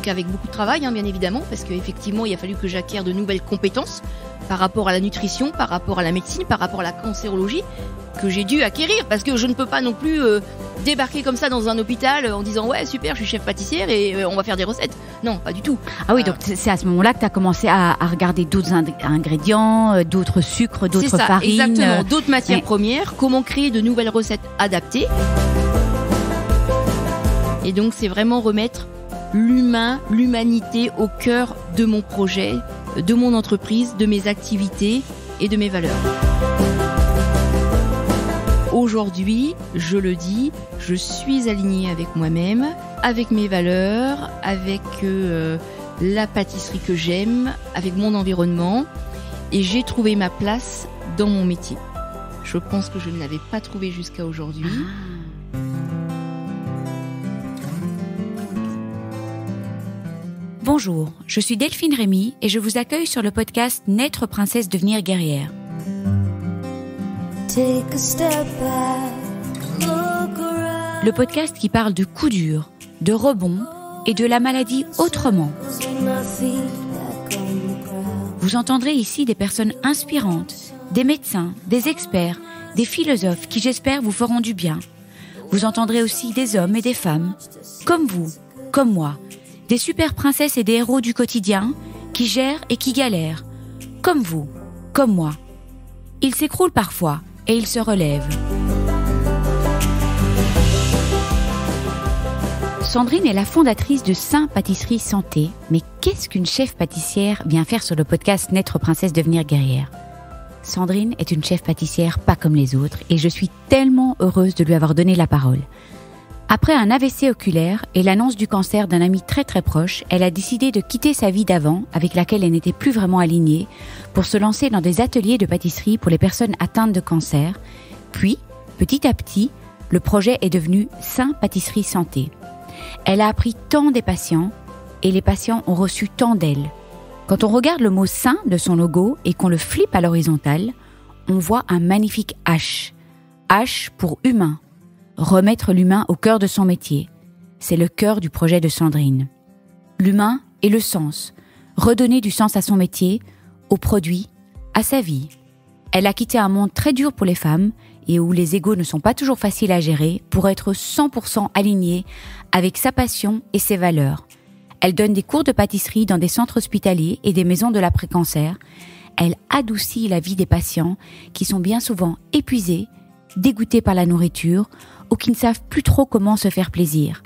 donc avec beaucoup de travail, bien évidemment, parce qu'effectivement, il a fallu que j'acquière de nouvelles compétences par rapport à la nutrition, par rapport à la médecine, par rapport à la cancérologie, que j'ai dû acquérir, parce que je ne peux pas non plus débarquer comme ça dans un hôpital en disant ouais super, je suis chef pâtissière et on va faire des recettes. Non, pas du tout. Ah oui, donc c'est à ce moment-là que tu as commencé à regarder d'autres ingrédients, d'autres sucres, d'autres farines. Exactement, d'autres matières premières, comment créer de nouvelles recettes adaptées. Et donc c'est vraiment remettre l'humanité au cœur de mon projet, de mon entreprise, de mes activités et de mes valeurs. Aujourd'hui, je le dis, je suis alignée avec moi-même, avec mes valeurs, avec la pâtisserie que j'aime, avec mon environnement, et j'ai trouvé ma place dans mon métier. Je pense que je ne l'avais pas trouvé jusqu'à aujourd'hui. Bonjour, je suis Delphine Rémy et je vous accueille sur le podcast Naître princesse, devenir guerrière. Le podcast qui parle de coups durs, de rebonds et de la maladie autrement. Vous entendrez ici des personnes inspirantes, des médecins, des experts, des philosophes qui j'espère vous feront du bien. Vous entendrez aussi des hommes et des femmes, comme vous, comme moi, des super princesses et des héros du quotidien qui gèrent et qui galèrent, comme vous, comme moi. Ils s'écroulent parfois et ils se relèvent. Sandrine est la fondatrice de Saint Pâtisserie Santé. Mais qu'est-ce qu'une chef pâtissière vient faire sur le podcast Naître princesse, devenir guerrière ? Sandrine est une chef pâtissière pas comme les autres et je suis tellement heureuse de lui avoir donné la parole. Après un AVC oculaire et l'annonce du cancer d'un ami très très proche, elle a décidé de quitter sa vie d'avant, avec laquelle elle n'était plus vraiment alignée, pour se lancer dans des ateliers de pâtisserie pour les personnes atteintes de cancer. Puis, petit à petit, le projet est devenu Saint Pâtisserie Santé. Elle a appris tant des patients et les patients ont reçu tant d'elle. Quand on regarde le mot Saint de son logo et qu'on le flippe à l'horizontale, on voit un magnifique H. H pour humain. Remettre l'humain au cœur de son métier. C'est le cœur du projet de Sandrine. L'humain et le sens. Redonner du sens à son métier, au produit, à sa vie. Elle a quitté un monde très dur pour les femmes et où les égos ne sont pas toujours faciles à gérer pour être 100% alignée avec sa passion et ses valeurs. Elle donne des cours de pâtisserie dans des centres hospitaliers et des maisons de l'après-cancer. Elle adoucit la vie des patients qui sont bien souvent épuisés, dégoûtés par la nourriture ou qui ne savent plus trop comment se faire plaisir.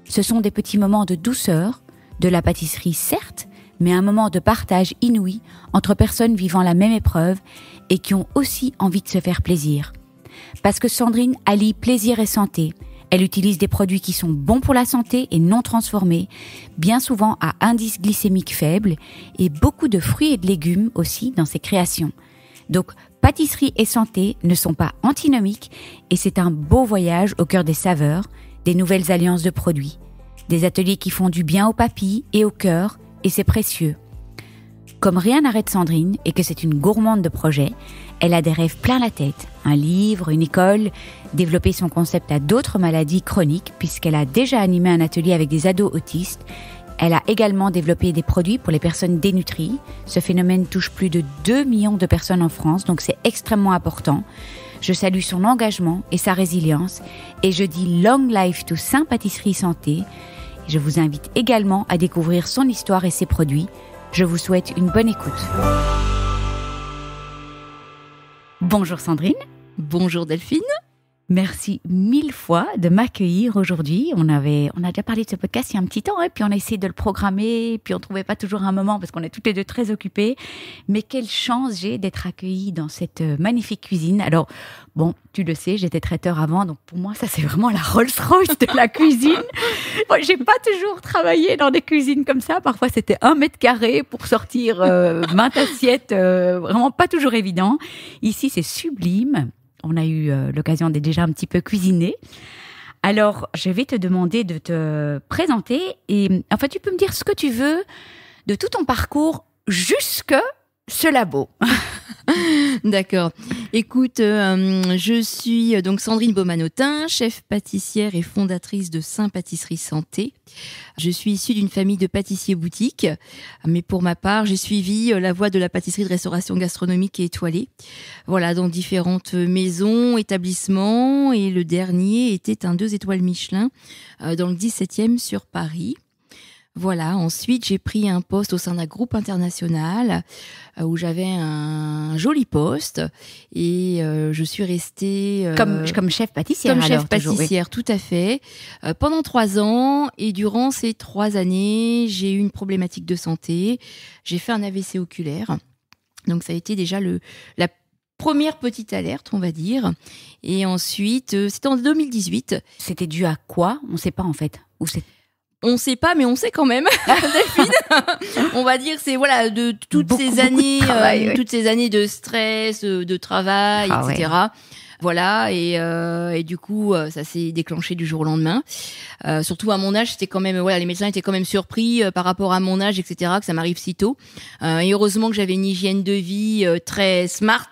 Ce sont des petits moments de douceur, de la pâtisserie certes, mais un moment de partage inouï entre personnes vivant la même épreuve et qui ont aussi envie de se faire plaisir. Parce que Sandrine allie plaisir et santé. Elle utilise des produits qui sont bons pour la santé et non transformés, bien souvent à indice glycémique faible, et beaucoup de fruits et de légumes aussi dans ses créations. Donc, pâtisserie et santé ne sont pas antinomiques et c'est un beau voyage au cœur des saveurs, des nouvelles alliances de produits. Des ateliers qui font du bien aux papilles et au cœur et c'est précieux. Comme rien n'arrête Sandrine et que c'est une gourmande de projets, elle a des rêves plein la tête. Un livre, une école, développer son concept à d'autres maladies chroniques puisqu'elle a déjà animé un atelier avec des ados autistes. Elle a également développé des produits pour les personnes dénutries. Ce phénomène touche plus de 2 millions de personnes en France, donc c'est extrêmement important. Je salue son engagement et sa résilience et je dis long life to Saint Pâtisserie Santé. Je vous invite également à découvrir son histoire et ses produits. Je vous souhaite une bonne écoute. Bonjour Sandrine. Bonjour Delphine. Merci 1000 fois de m'accueillir aujourd'hui. On a déjà parlé de ce podcast il y a un petit temps, puis on a essayé de le programmer, puis on trouvait pas toujours un moment parce qu'on est toutes les deux très occupées. Mais quelle chance j'ai d'être accueillie dans cette magnifique cuisine. Alors, bon, tu le sais, j'étais traiteur avant, donc pour moi, ça c'est vraiment la Rolls-Royce de la cuisine. Bon, j'ai pas toujours travaillé dans des cuisines comme ça. Parfois, c'était 1 mètre carré pour sortir 20 assiettes. Vraiment pas toujours évident. Ici, c'est sublime. On a eu l'occasion d'être déjà un petit peu cuisiner. Alors, je vais te demander de te présenter et enfin, tu peux me dire ce que tu veux de tout ton parcours jusque ce labo. D'accord. Écoute, je suis donc Sandrine Baumanautin, chef pâtissière et fondatrice de Saint Pâtisserie Santé. Je suis issue d'une famille de pâtissiers boutiques, mais pour ma part, j'ai suivi la voie de la pâtisserie de restauration gastronomique et étoilée. Voilà, dans différentes maisons, établissements, et le dernier était un 2 étoiles Michelin dans le 17e sur Paris. Voilà, ensuite j'ai pris un poste au sein d'un groupe international où j'avais un joli poste et je suis restée... Comme chef pâtissière. Comme alors, chef pâtissière, toujours, oui. tout à fait. Pendant 3 ans, et durant ces 3 années, j'ai eu une problématique de santé. J'ai fait un AVC oculaire. Donc ça a été déjà la première petite alerte, on va dire. Et ensuite, c'était en 2018. C'était dû à quoi? On ne sait pas en fait. Ou c'est... On sait pas, mais on sait quand même, Delphine. On va dire, c'est voilà, de toutes ces années, toutes ces années de stress, de travail, etc. Ouais. Voilà, et du coup, ça s'est déclenché du jour au lendemain. Surtout à mon âge, c'était quand même, voilà, les médecins étaient quand même surpris par rapport à mon âge, etc., que ça m'arrive si tôt. Et heureusement que j'avais une hygiène de vie très smart.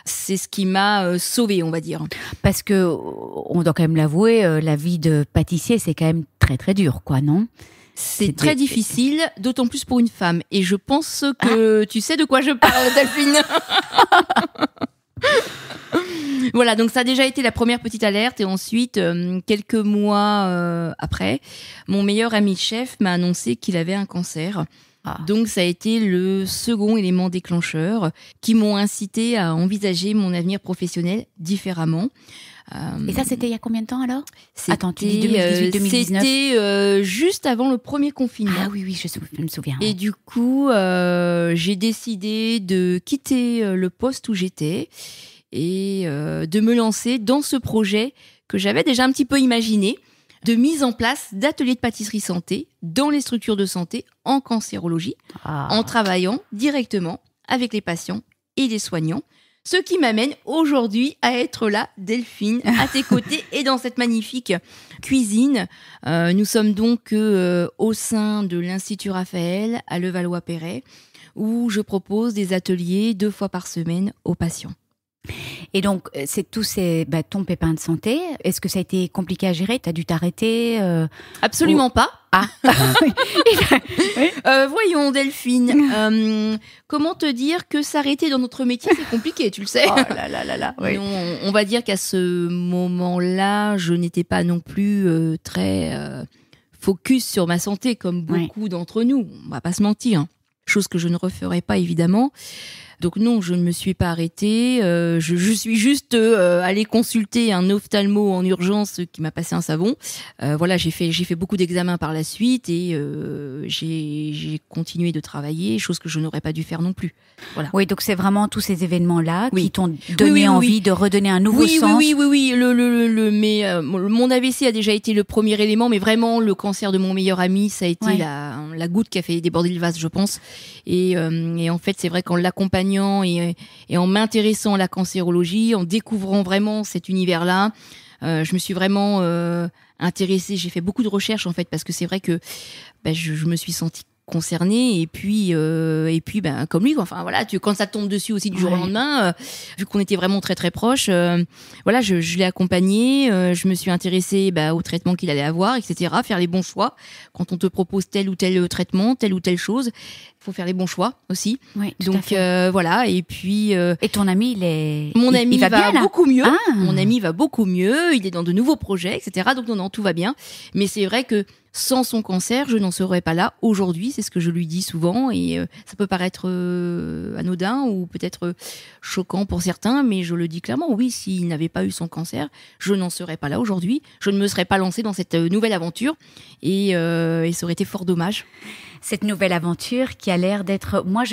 C'est ce qui m'a sauvée, on va dire. Parce que, on doit quand même l'avouer, la vie de pâtissier, c'est quand même très très dur, quoi, non? C'est très difficile, d'autant plus pour une femme. Et je pense que tu sais de quoi je parle, Delphine. Voilà, donc ça a déjà été la première petite alerte. Et ensuite, quelques mois après, mon meilleur ami chef m'a annoncé qu'il avait un cancer. Donc ça a été le second élément déclencheur qui m'ont incité à envisager mon avenir professionnel différemment. Et ça, c'était il y a combien de temps alors? Attends, tu dis 2018-2019? C'était juste avant le premier confinement. Ah oui, je me souviens. Et du coup, j'ai décidé de quitter le poste où j'étais et de me lancer dans ce projet que j'avais déjà un petit peu imaginé, de mise en place d'ateliers de pâtisserie santé dans les structures de santé en cancérologie, en travaillant directement avec les patients et les soignants. Ce qui m'amène aujourd'hui à être là, Delphine, à tes côtés et dans cette magnifique cuisine. Nous sommes donc au sein de l'Institut Raphaël à Levallois-Perret, où je propose des ateliers 2 fois par semaine aux patients. Et donc, c'est ton pépin de santé. Est-ce que ça a été compliqué à gérer? T'as dû t'arrêter? Absolument pas. Ah. Voyons, Delphine. Comment te dire que s'arrêter dans notre métier, c'est compliqué, tu le sais. Oh là là là là. Oui. On va dire qu'à ce moment-là, je n'étais pas non plus très focus sur ma santé, comme beaucoup d'entre nous. On va pas se mentir. Chose que je ne referai pas, évidemment. Donc non, je ne me suis pas arrêtée. Je suis juste allée consulter un ophtalmo en urgence qui m'a passé un savon. Voilà, j'ai fait beaucoup d'examens par la suite et j'ai continué de travailler, chose que je n'aurais pas dû faire non plus. Voilà. Oui, donc c'est vraiment tous ces événements-là qui t'ont donné envie de redonner un nouveau sens. Oui. Mais mon AVC a déjà été le premier élément, mais vraiment le cancer de mon meilleur ami, ça a été la goutte qui a fait déborder le vase, je pense. Et en fait, c'est vrai qu'en l'accompagnant et en m'intéressant à la cancérologie, en découvrant vraiment cet univers-là, je me suis vraiment intéressée. J'ai fait beaucoup de recherches en fait parce que c'est vrai que je me suis sentie concernée et puis comme lui, enfin voilà, quand ça tombe dessus aussi du jour au lendemain, vu qu'on était vraiment très très proches, voilà, je l'ai accompagné, je me suis intéressée au traitement qu'il allait avoir, etc. Faire les bons choix quand on te propose tel ou tel traitement, telle ou telle chose, il faut faire les bons choix aussi. Oui, donc voilà, et puis et ton ami il va bien, beaucoup mieux. Ah. Mon ami va beaucoup mieux, il est dans de nouveaux projets, etc. Donc non, tout va bien, mais c'est vrai que sans son cancer, je n'en serais pas là aujourd'hui, c'est ce que je lui dis souvent et ça peut paraître anodin ou peut-être choquant pour certains, mais je le dis clairement, oui, s'il n'avait pas eu son cancer, je n'en serais pas là aujourd'hui, je ne me serais pas lancée dans cette nouvelle aventure et ça aurait été fort dommage. Cette nouvelle aventure qui a l'air d'être... Moi,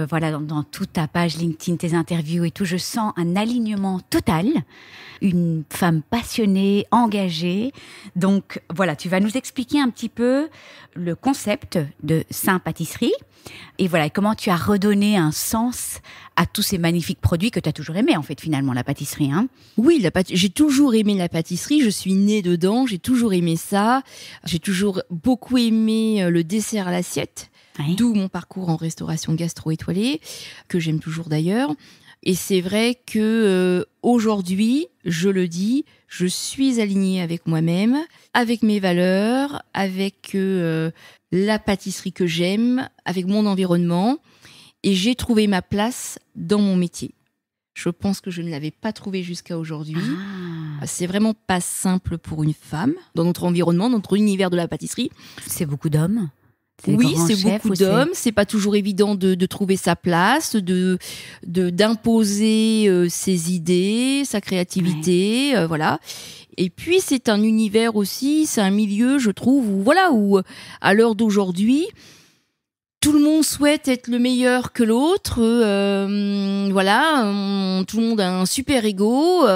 voilà, dans toute ta page LinkedIn, tes interviews et tout, je sens un alignement total. Une femme passionnée, engagée. Donc, voilà, tu vas nous expliquer un petit peu le concept de Saint Pâtisserie. Et voilà, comment tu as redonné un sens à tous ces magnifiques produits que tu as toujours aimés, en fait, finalement, la pâtisserie. Hein. Oui, j'ai toujours aimé la pâtisserie. Je suis née dedans. J'ai toujours aimé ça. J'ai toujours beaucoup aimé le dessert à l'assiette. Oui. D'où mon parcours en restauration gastro-étoilée, que j'aime toujours d'ailleurs. Et c'est vrai que aujourd'hui, je le dis, je suis alignée avec moi-même, avec mes valeurs, avec la pâtisserie que j'aime, avec mon environnement. Et j'ai trouvé ma place dans mon métier. Je pense que je ne l'avais pas trouvée jusqu'à aujourd'hui. C'est vraiment pas simple pour une femme, dans notre environnement, dans notre univers de la pâtisserie. C'est beaucoup d'hommes. Oui, c'est beaucoup d'hommes. C'est pas toujours évident de trouver sa place, d'imposer ses idées, sa créativité, voilà. Et puis c'est un univers aussi, c'est un milieu, je trouve, où à l'heure d'aujourd'hui, tout le monde souhaite être le meilleur que l'autre. Tout le monde a un super ego.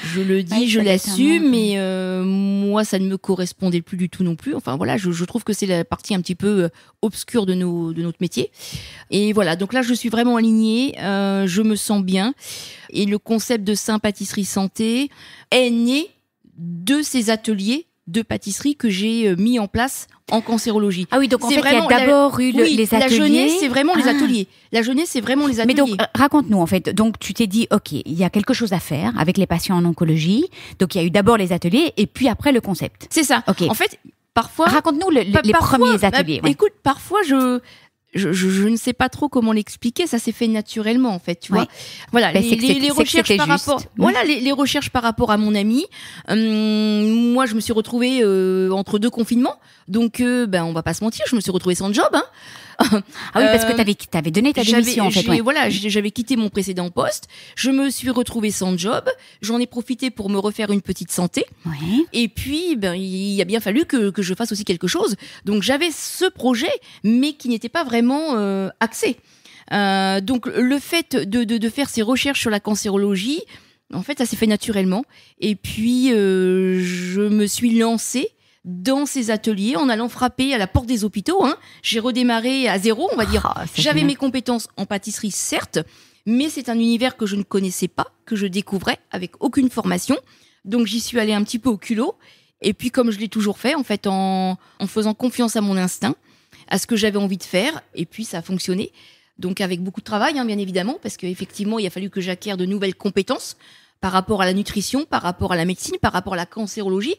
Je le dis, je l'assume, mais moi, ça ne me correspondait plus du tout non plus. Enfin voilà, je trouve que c'est la partie un petit peu obscure de notre métier. Et voilà, donc là, je suis vraiment alignée, je me sens bien. Et le concept de Saint Pâtisserie Santé est né de ces ateliers de pâtisserie que j'ai mis en place en cancérologie. Ah oui, donc en fait, il y a d'abord eu les ateliers. La jeunesse, c'est vraiment les ateliers. La jeunesse, c'est vraiment les ateliers. Mais donc, raconte-nous, en fait. Donc, tu t'es dit, OK, il y a quelque chose à faire avec les patients en oncologie. Donc, il y a eu d'abord les ateliers et puis après le concept. C'est ça. OK. En fait, parfois... Raconte-nous les premiers ateliers. Écoute, parfois, je ne sais pas trop comment l'expliquer, ça s'est fait naturellement en fait, tu vois. Voilà, les recherches par rapport, les recherches par rapport à mon ami. Moi, je me suis retrouvée entre deux confinements, donc on va pas se mentir, je me suis retrouvée sans job. Ah oui, parce que t'avais donné ta démission en fait. J'avais quitté mon précédent poste, je me suis retrouvée sans job, j'en ai profité pour me refaire une petite santé. Ouais. Et puis il a bien fallu que je fasse aussi quelque chose. Donc j'avais ce projet, mais qui n'était pas vraiment axé. Donc le fait de faire ces recherches sur la cancérologie, en fait, ça s'est fait naturellement. Et puis je me suis lancée dans ces ateliers, en allant frapper à la porte des hôpitaux. J'ai redémarré à zéro, on va dire. J'avais mes compétences en pâtisserie, certes, mais c'est un univers que je ne connaissais pas, que je découvrais avec aucune formation. Donc j'y suis allée un petit peu au culot. Et puis comme je l'ai toujours fait, en fait, en faisant confiance à mon instinct, à ce que j'avais envie de faire. Et puis ça a fonctionné. Donc avec beaucoup de travail, bien évidemment, parce qu'effectivement, il a fallu que j'acquière de nouvelles compétences par rapport à la nutrition, par rapport à la médecine, par rapport à la cancérologie,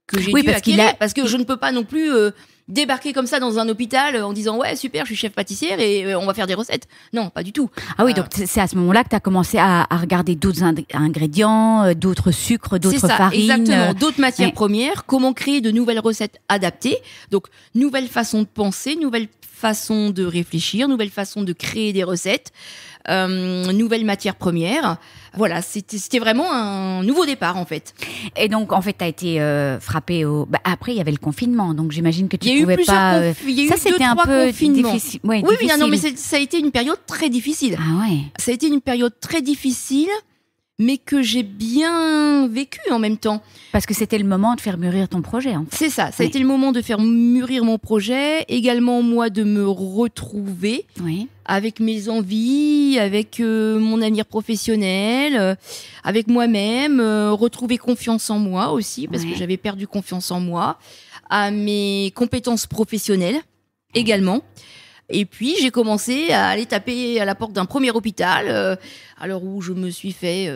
que j'ai dû acquérir, parce que je ne peux pas non plus débarquer comme ça dans un hôpital en disant ouais super, je suis chef pâtissière et on va faire des recettes. Non, pas du tout. Ah oui, donc c'est à ce moment-là que tu as commencé à regarder d'autres ingrédients, d'autres sucres, d'autres farines. Exactement, d'autres matières premières, comment créer de nouvelles recettes adaptées. Donc nouvelle façon de penser, nouvelle façon de réfléchir, nouvelle façon de créer des recettes, nouvelles matières premières. Voilà, c'était vraiment un nouveau départ en fait. Et donc en fait, tu as été frappée au. Après, il y avait le confinement, donc j'imagine que tu ne pouvais pas. Il y a eu ça, c'était un peu difficile. Ouais, oui, difficile. Non, mais ça a été une période très difficile. Ah ouais. Ça a été une période très difficile, mais que j'ai bien vécu en même temps. Parce que c'était le moment de faire mûrir ton projet. En fait. C'est ça, ça a été le moment de faire mûrir mon projet, également moi de me retrouver avec mes envies, avec mon avenir professionnel, avec moi-même, retrouver confiance en moi aussi, parce que j'avais perdu confiance en moi, à mes compétences professionnelles également. Et puis, j'ai commencé à aller taper à la porte d'un premier hôpital, alors où je me suis fait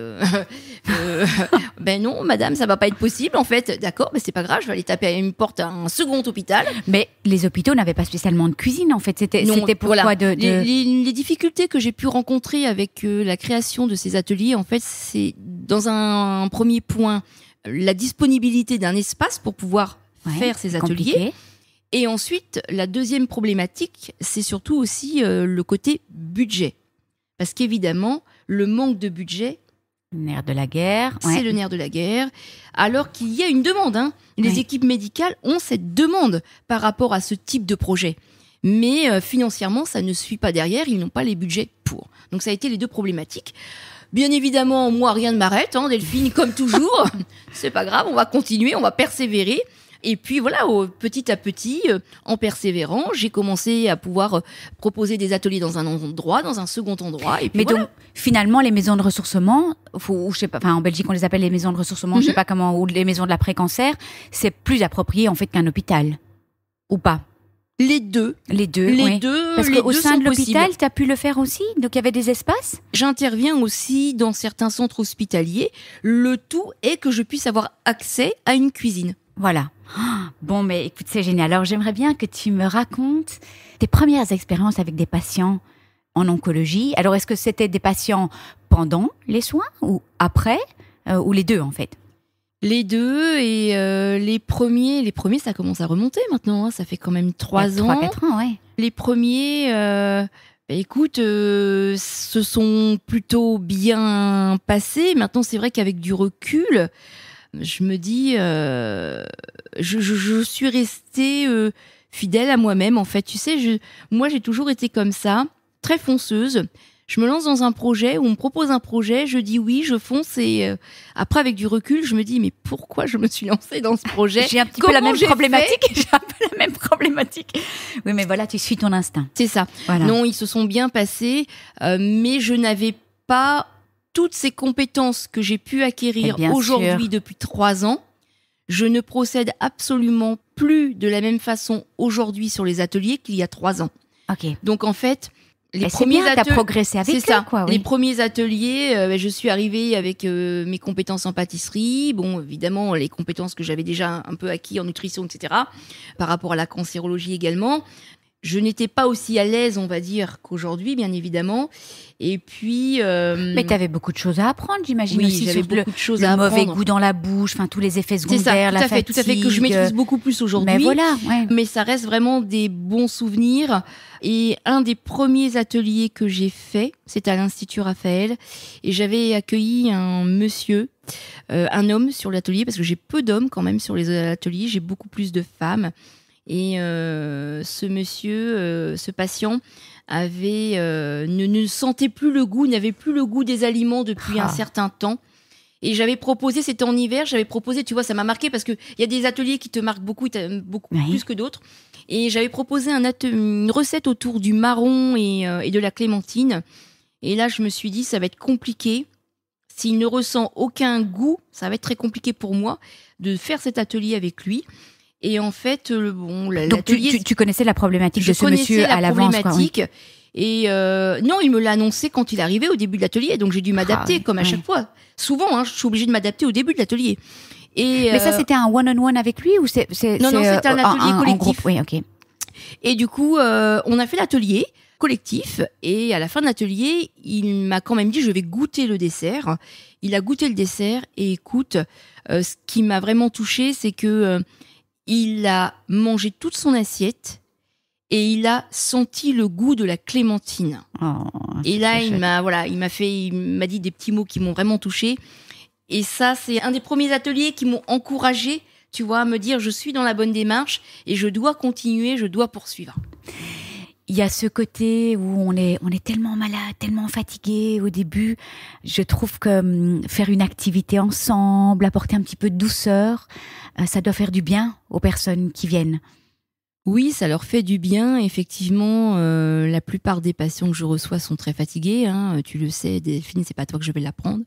ben non, madame, ça va pas être possible, en fait. D'accord, mais c'est pas grave, je vais aller taper à une porte à un second hôpital. Mais les hôpitaux n'avaient pas spécialement de cuisine, en fait. C'était pourquoi voilà. Les difficultés que j'ai pu rencontrer avec la création de ces ateliers, en fait, c'est dans un premier point, la disponibilité d'un espace pour pouvoir faire ces ateliers. Compliqué. Et ensuite, la deuxième problématique, c'est surtout aussi le côté budget. Parce qu'évidemment, le manque de budget... Le nerf de la guerre. C'est le nerf de la guerre. Alors qu'il y a une demande. Les équipes médicales ont cette demande par rapport à ce type de projet. Mais financièrement, ça ne suit pas derrière. Ils n'ont pas les budgets pour. Donc ça a été les deux problématiques. Bien évidemment, moi, rien ne m'arrête. Delphine, comme toujours. C'est pas grave, on va continuer, on va persévérer. Et puis voilà, petit à petit, en persévérant, j'ai commencé à pouvoir proposer des ateliers dans un endroit, dans un second endroit. Et puis mais donc, finalement, les maisons de ressourcement, ou je sais pas, en Belgique, on les appelle les maisons de ressourcement, je sais pas comment, ou les maisons de l'après-cancer, c'est plus approprié en fait qu'un hôpital, ou pas? Les deux. Les deux, Les oui. deux. Parce les qu'au deux sein sont de l'hôpital, possibles. tu as pu le faire aussi? Donc, il y avait des espaces? J'interviens aussi dans certains centres hospitaliers. Le tout est que je puisse avoir accès à une cuisine. Voilà. Bon, mais écoute, c'est génial. Alors, j'aimerais bien que tu me racontes tes premières expériences avec des patients en oncologie. Alors, est-ce que c'était des patients pendant les soins ou après ou les deux, en fait? Les deux et les premiers, ça commence à remonter maintenant. Hein, ça fait quand même 3 ans. 3-4 ans, ouais. Les premiers, écoute, se sont plutôt bien passés. Maintenant, c'est vrai qu'avec du recul, je me dis, je suis restée fidèle à moi-même. En fait, tu sais, moi, j'ai toujours été comme ça, très fonceuse. Je me lance dans un projet, où on me propose un projet, je dis oui, je fonce et après avec du recul, je me dis mais pourquoi je me suis lancée dans ce projet? J'ai un petit peu la même problématique. J'ai un peu la même problématique. Oui, mais voilà, tu suis ton instinct. C'est ça. Voilà. Non, ils se sont bien passés, mais je n'avais pas toutes ces compétences que j'ai pu acquérir aujourd'hui depuis 3 ans. Je ne procède absolument plus de la même façon aujourd'hui sur les ateliers qu'il y a 3 ans. Ok. Donc en fait, les premiers ateliers, t'as progressé avec eux, c'est ça. Quoi, oui. Les premiers ateliers, je suis arrivée avec mes compétences en pâtisserie. Bon, évidemment, les compétences que j'avais déjà un peu acquis en nutrition, etc. Par rapport à la cancérologie également. Je n'étais pas aussi à l'aise, on va dire, qu'aujourd'hui, bien évidemment. Et puis... Mais tu avais beaucoup de choses à apprendre, j'imagine oui, aussi. j'avais sur beaucoup de choses le à apprendre. mauvais goût dans la bouche, enfin tous les effets secondaires, c'est ça, la fatigue. Tout à fait, que je maîtrise beaucoup plus aujourd'hui. Mais voilà, ouais. Mais ça reste vraiment des bons souvenirs. Et un des premiers ateliers que j'ai fait, c'est à l'Institut Raphaël. Et j'avais accueilli un monsieur, un homme sur l'atelier, parce que j'ai peu d'hommes quand même sur les ateliers, j'ai beaucoup plus de femmes. Et ce monsieur, ce patient, ne sentait plus le goût, n'avait plus le goût des aliments depuis un certain temps. Et j'avais proposé, c'était en hiver, tu vois, ça m'a marqué parce qu'il y a des ateliers qui te marquent beaucoup plus que d'autres. Et j'avais proposé une recette autour du marron et de la clémentine. Et là, je me suis dit, ça va être compliqué. S'il ne ressent aucun goût, ça va être très compliqué pour moi de faire cet atelier avec lui. Et en fait, donc tu connaissais la problématique de ce monsieur à l'avance, quoi, oui. Et non, il me l'a annoncé quand il arrivait au début de l'atelier, donc j'ai dû m'adapter comme à chaque fois. Souvent, je suis obligée de m'adapter au début de l'atelier. Mais ça, c'était un one-on-one avec lui ou c'est Non, c'était un atelier collectif. En groupe, oui, ok. Et du coup, on a fait l'atelier collectif et à la fin de l'atelier, il m'a quand même dit je vais goûter le dessert. Il a goûté le dessert et écoute, ce qui m'a vraiment touchée, c'est que il a mangé toute son assiette et il a senti le goût de la clémentine. Oh, et là, il m'a dit des petits mots qui m'ont vraiment touchée. Et ça, c'est un des premiers ateliers qui m'ont encouragée, tu vois, à me dire je suis dans la bonne démarche et je dois continuer, je dois poursuivre. Il y a ce côté où on est tellement malade, tellement fatigué au début. Je trouve que faire une activité ensemble, apporter un petit peu de douceur, ça doit faire du bien aux personnes qui viennent. Oui, ça leur fait du bien. Effectivement, la plupart des patients que je reçois sont très fatigués. Hein. Tu le sais, Delphine, c'est pas toi que je vais l'apprendre.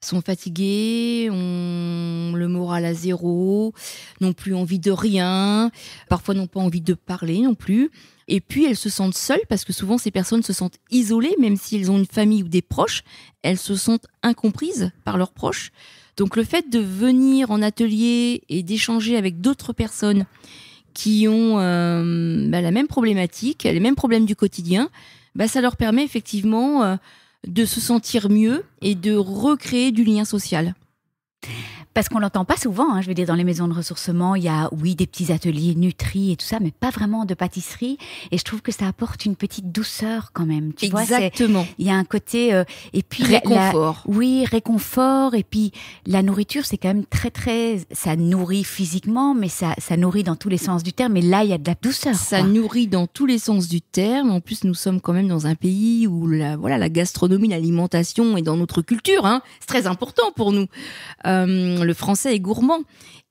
Sont fatigués, ont le moral à zéro, n'ont plus envie de rien, parfois n'ont pas envie de parler non plus. Et puis elles se sentent seules parce que souvent ces personnes se sentent isolées, même si elles ont une famille ou des proches, elles se sentent incomprises par leurs proches. Donc le fait de venir en atelier et d'échanger avec d'autres personnes qui ont la même problématique, les mêmes problèmes du quotidien, ça leur permet effectivement de se sentir mieux et de recréer du lien social. Parce qu'on l'entend pas souvent, hein, je veux dire, dans les maisons de ressourcement, il y a, oui, des petits ateliers nutri et tout ça, mais pas vraiment de pâtisserie. Et je trouve que ça apporte une petite douceur quand même. Tu Exactement. Il y a un côté... et puis réconfort. Oui, réconfort. Et puis, la nourriture, c'est quand même très, très... Ça nourrit physiquement, mais ça nourrit dans tous les sens du terme. Mais là, il y a de la douceur. Ça nourrit dans tous les sens du terme. En plus, nous sommes quand même dans un pays où la gastronomie, l'alimentation est dans notre culture. Hein. C'est très important pour nous. Le français est gourmand.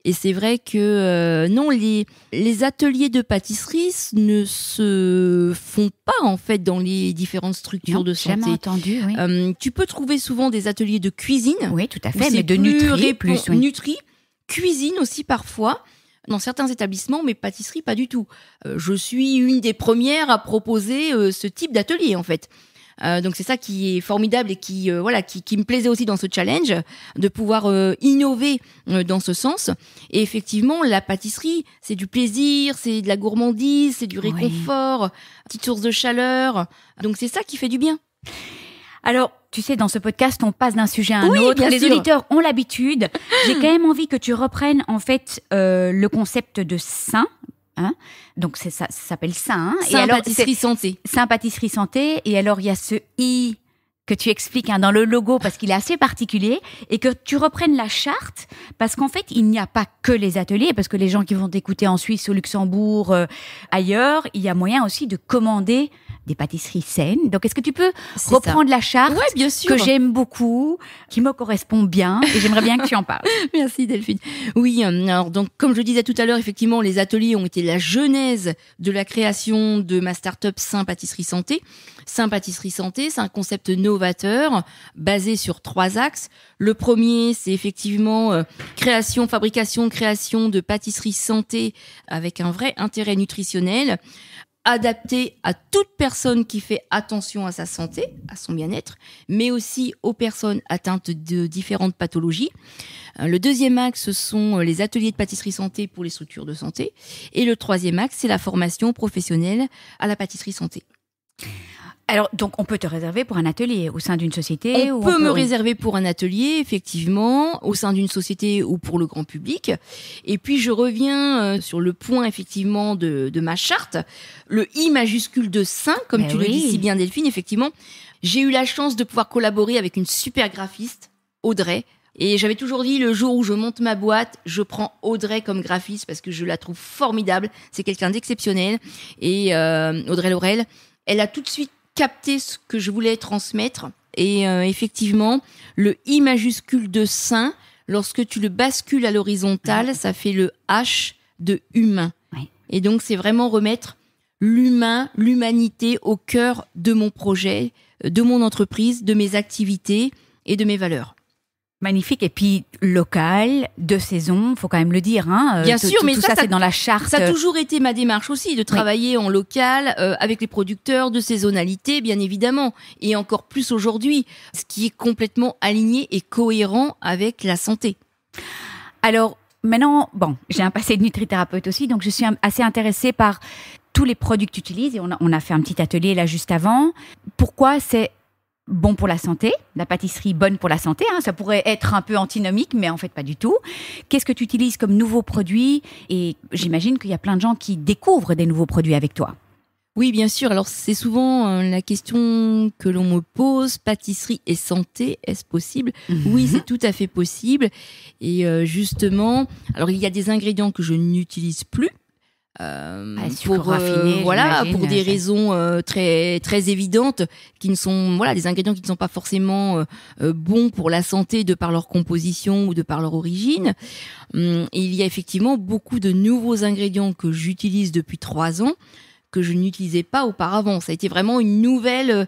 Et c'est vrai que non, les ateliers de pâtisserie ne se font pas en fait dans les différentes structures de santé. Jamais entendu, oui. Tu peux trouver souvent des ateliers de cuisine. Oui, tout à fait, mais de nutri plus. Nutri, cuisine aussi parfois. dans certains établissements, mais pâtisserie, pas du tout. Je suis une des premières à proposer ce type d'atelier, en fait. Donc c'est ça qui est formidable et qui me plaisait aussi dans ce challenge, de pouvoir innover dans ce sens. Et effectivement, la pâtisserie, c'est du plaisir, c'est de la gourmandise, c'est du réconfort, petite source de chaleur. Donc c'est ça qui fait du bien. Alors, tu sais, dans ce podcast, on passe d'un sujet à un autre. Bien Les sûr. auditeurs ont l'habitude. J'ai quand même envie que tu reprennes en fait le concept de sain. Hein, donc ça s'appelle Sain. Sain Pâtisserie Santé. Sain Pâtisserie Santé. Et alors il y a ce I que tu expliques dans le logo parce qu'il est assez particulier et que tu reprennes la charte parce qu'en fait il n'y a pas que les ateliers, parce que les gens qui vont t'écouter en Suisse, au Luxembourg, ailleurs, il y a moyen aussi de commander des pâtisseries saines. Donc est-ce que tu peux reprendre la charte bien sûr, que j'aime beaucoup, qui me correspond bien et j'aimerais bien que tu en parles. Merci Delphine. Oui, alors donc comme je disais tout à l'heure, effectivement, les ateliers ont été la genèse de la création de ma start-up Sain Pâtisserie Santé. Sain Pâtisserie Santé, c'est un concept novateur basé sur 3 axes. Le premier, c'est effectivement fabrication, création de pâtisserie santé avec un vrai intérêt nutritionnel, adapté à toute personne qui fait attention à sa santé, à son bien-être, mais aussi aux personnes atteintes de différentes pathologies. Le deuxième axe, ce sont les ateliers de pâtisserie santé pour les structures de santé. Et le troisième axe, c'est la formation professionnelle à la pâtisserie santé. Alors, donc, on peut te réserver pour un atelier au sein d'une société? On peut me réserver pour un atelier, effectivement, au sein d'une société ou pour le grand public. Et puis, je reviens sur le point, effectivement, de ma charte. Le I majuscule de Sain, comme tu le dis si bien, Delphine, effectivement. J'ai eu la chance de pouvoir collaborer avec une super graphiste, Audrey. Et j'avais toujours dit, le jour où je monte ma boîte, je prends Audrey comme graphiste parce que je la trouve formidable. C'est quelqu'un d'exceptionnel. Et Audrey Laurel, elle a tout de suite capter ce que je voulais transmettre. Et effectivement, le I majuscule de Sain, lorsque tu le bascules à l'horizontale, ça fait le H de humain. Oui. Et donc, c'est vraiment remettre l'humain, l'humanité au cœur de mon projet, de mon entreprise, de mes activités et de mes valeurs. Magnifique. Et puis, local, de saison, faut quand même le dire. Hein. Bien sûr, mais tout ça, c'est dans la charte. Ça a toujours été ma démarche aussi, de travailler en local, avec les producteurs, de saisonnalité, bien évidemment. Et encore plus aujourd'hui, ce qui est complètement aligné et cohérent avec la santé. Alors, maintenant, j'ai un passé de nutrithérapeute aussi, donc je suis assez intéressée par tous les produits que tu utilises. Et on a fait un petit atelier là juste avant. Pourquoi c'est bon pour la santé, la pâtisserie bonne pour la santé, hein, ça pourrait être un peu antinomique, mais en fait pas du tout. Qu'est-ce que tu utilises comme nouveaux produits? Et j'imagine qu'il y a plein de gens qui découvrent des nouveaux produits avec toi. Oui, bien sûr. Alors, c'est souvent la question que l'on me pose, pâtisserie et santé, est-ce possible? Oui, c'est tout à fait possible. Et justement, alors il y a des ingrédients que je n'utilise plus. Pour des raisons très très évidentes, qui ne sont des ingrédients qui ne sont pas forcément bons pour la santé de par leur composition ou de par leur origine. Et il y a effectivement beaucoup de nouveaux ingrédients que j'utilise depuis 3 ans, que je n'utilisais pas auparavant. Ça a été vraiment une nouvelle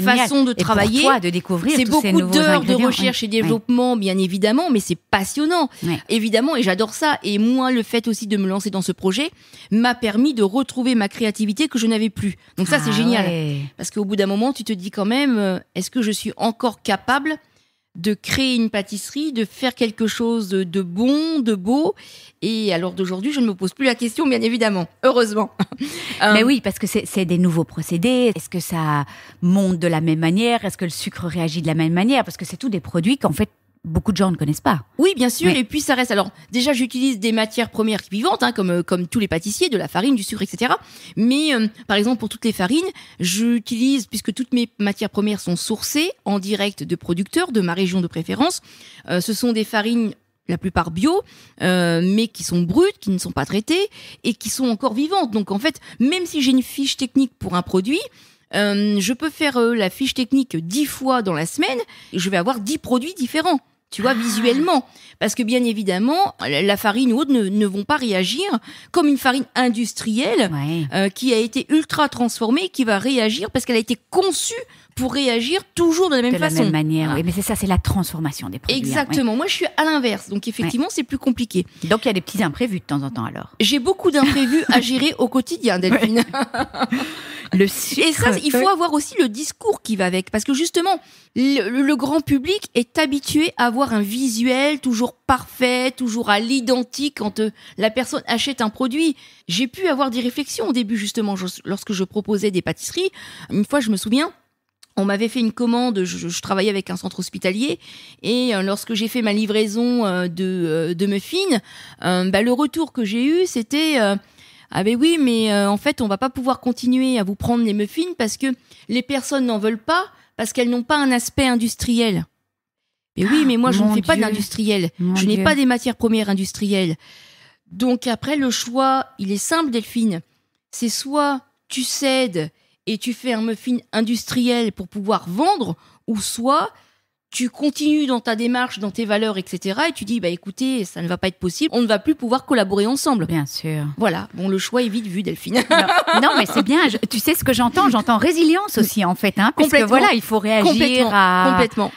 façon de travailler. Et pour toi, de découvrir c'est tous ces nouveaux ingrédients. C'est beaucoup d'heures de recherche et développement, bien évidemment, mais c'est passionnant. Évidemment, et j'adore ça. Et moi, le fait aussi de me lancer dans ce projet m'a permis de retrouver ma créativité que je n'avais plus. Donc ça, c'est génial. Parce qu'au bout d'un moment, tu te dis quand même, est-ce que je suis encore capable de créer une pâtisserie, de faire quelque chose de bon, de beau. Et à l'heure d'aujourd'hui, je ne me pose plus la question, bien évidemment. Heureusement. Mais oui, parce que c'est des nouveaux procédés. Est-ce que ça monte de la même manière? Est-ce que le sucre réagit de la même manière? Parce que c'est tous des produits qu'en fait, beaucoup de gens ne connaissent pas. Oui, bien sûr. Et puis, ça reste... Alors, déjà, j'utilise des matières premières vivantes, comme tous les pâtissiers, de la farine, du sucre, etc. Mais, par exemple, pour toutes les farines, j'utilise, puisque toutes mes matières premières sont sourcées en direct de producteurs, de ma région de préférence, ce sont des farines, la plupart bio, mais qui sont brutes, qui ne sont pas traitées et qui sont encore vivantes. Donc, en fait, même si j'ai une fiche technique pour un produit... je peux faire la fiche technique 10 fois dans la semaine et je vais avoir 10 produits différents. tu vois, visuellement. Parce que bien évidemment, la farine ou autre ne vont pas réagir comme une farine industrielle qui a été ultra transformée, qui va réagir parce qu'elle a été conçue pour réagir toujours de la même façon. De la même manière, oui. Mais c'est ça, c'est la transformation des produits. Exactement. Moi, je suis à l'inverse. Donc, effectivement, c'est plus compliqué. Donc, il y a des petits imprévus de temps en temps, alors. J'ai beaucoup d'imprévus à gérer au quotidien, Delphine. Le sucre. Et ça, il faut avoir aussi le discours qui va avec. Parce que justement, le grand public est habitué à avoir un visuel toujours parfait, toujours à l'identique quand la personne achète un produit. J'ai pu avoir des réflexions au début, justement, lorsque je proposais des pâtisseries. Une fois, je me souviens, on m'avait fait une commande, je travaillais avec un centre hospitalier, et lorsque j'ai fait ma livraison de muffins, le retour que j'ai eu, c'était ah ben oui, mais en fait, on va pas pouvoir continuer à vous prendre les muffins parce que les personnes n'en veulent pas, parce qu'elles n'ont pas un aspect industriel. Mais oui, mais moi, je ne fais pas d'industriel. Je n'ai pas des matières premières industrielles. Donc après, le choix, il est simple, Delphine. C'est soit tu cèdes et tu fais un muffin industriel pour pouvoir vendre, ou soit tu continues dans ta démarche, dans tes valeurs, etc. Et tu dis, écoutez, ça ne va pas être possible, on ne va plus pouvoir collaborer ensemble. Bien sûr. Voilà, bon, le choix est vite vu, Delphine. Non, mais c'est bien, tu sais ce que j'entends résilience aussi, en fait. Parce que voilà, il faut réagir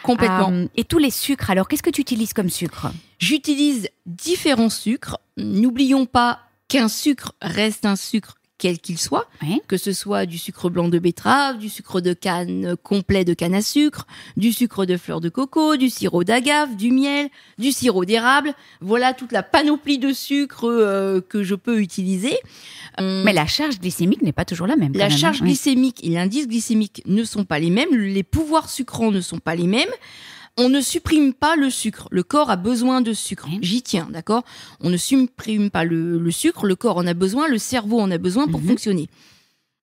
Complètement. Et tous les sucres, alors, qu'est-ce que tu utilises comme sucre ? J'utilise différents sucres. N'oublions pas qu'un sucre reste un sucre quel qu'il soit, que ce soit du sucre blanc de betterave, du sucre de canne complet de canne à sucre, du sucre de fleur de coco, du sirop d'agave, du miel, du sirop d'érable. Voilà toute la panoplie de sucres que je peux utiliser. Mais la charge glycémique n'est pas toujours la même. La charge glycémique et l'indice glycémique ne sont pas les mêmes. Les pouvoirs sucrants ne sont pas les mêmes. On ne supprime pas le sucre. Le corps a besoin de sucre. J'y tiens, d'accord ? On ne supprime pas le sucre. Le corps en a besoin, le cerveau en a besoin pour fonctionner.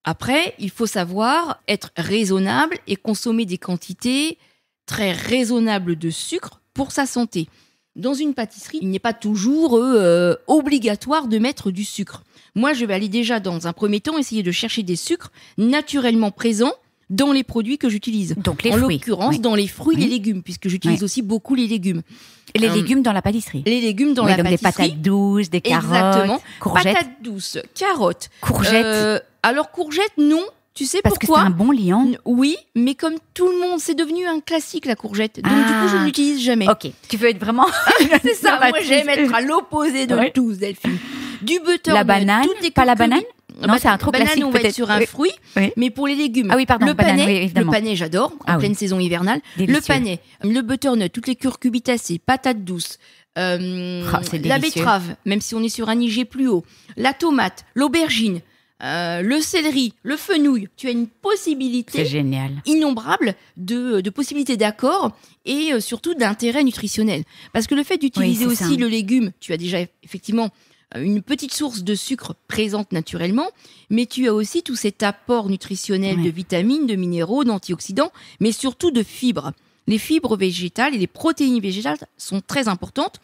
Après, il faut savoir être raisonnable et consommer des quantités très raisonnables de sucre pour sa santé. Dans une pâtisserie, il n'est pas toujours obligatoire de mettre du sucre. Moi, je vais aller déjà, dans un premier temps, essayer de chercher des sucres naturellement présents dans les produits que j'utilise. Donc les fruits. En fruits. l'occurrence, dans les fruits et les légumes, puisque j'utilise aussi beaucoup les légumes. Et les légumes dans la pâtisserie. Les légumes dans la donc pâtisserie. Des patates douces, des carottes, exactement. Courgettes. Patates douces, carottes. Courgettes. Alors courgettes, non. Tu sais parce pourquoi ? Parce que c'est un bon liant. Oui, mais comme tout le monde, c'est devenu un classique, la courgette. Donc du coup, je ne l'utilise jamais. Ok, tu veux être vraiment... c'est ça, moi j'aime être à l'opposé de tous, Delphine. Du butternut. La banane, pas la banane ? Non, c'est un trop banane, classique. On va être sur un fruit, mais pour les légumes. Ah oui, pardon, le banane, panais, le panais, j'adore, en pleine saison hivernale. Délicieux. Le panais, le butternut, toutes les curcubitacées, patates douces, la betterave, même si on est sur un IG plus haut, la tomate, l'aubergine, le céleri, le fenouil. Tu as une possibilité innombrable de possibilités d'accords et surtout d'intérêt nutritionnel. Parce que le fait d'utiliser aussi le légume, tu as déjà effectivement une petite source de sucre présente naturellement, mais tu as aussi tout cet apport nutritionnel de vitamines, de minéraux, d'antioxydants, mais surtout de fibres. Les fibres végétales et les protéines végétales sont très importantes,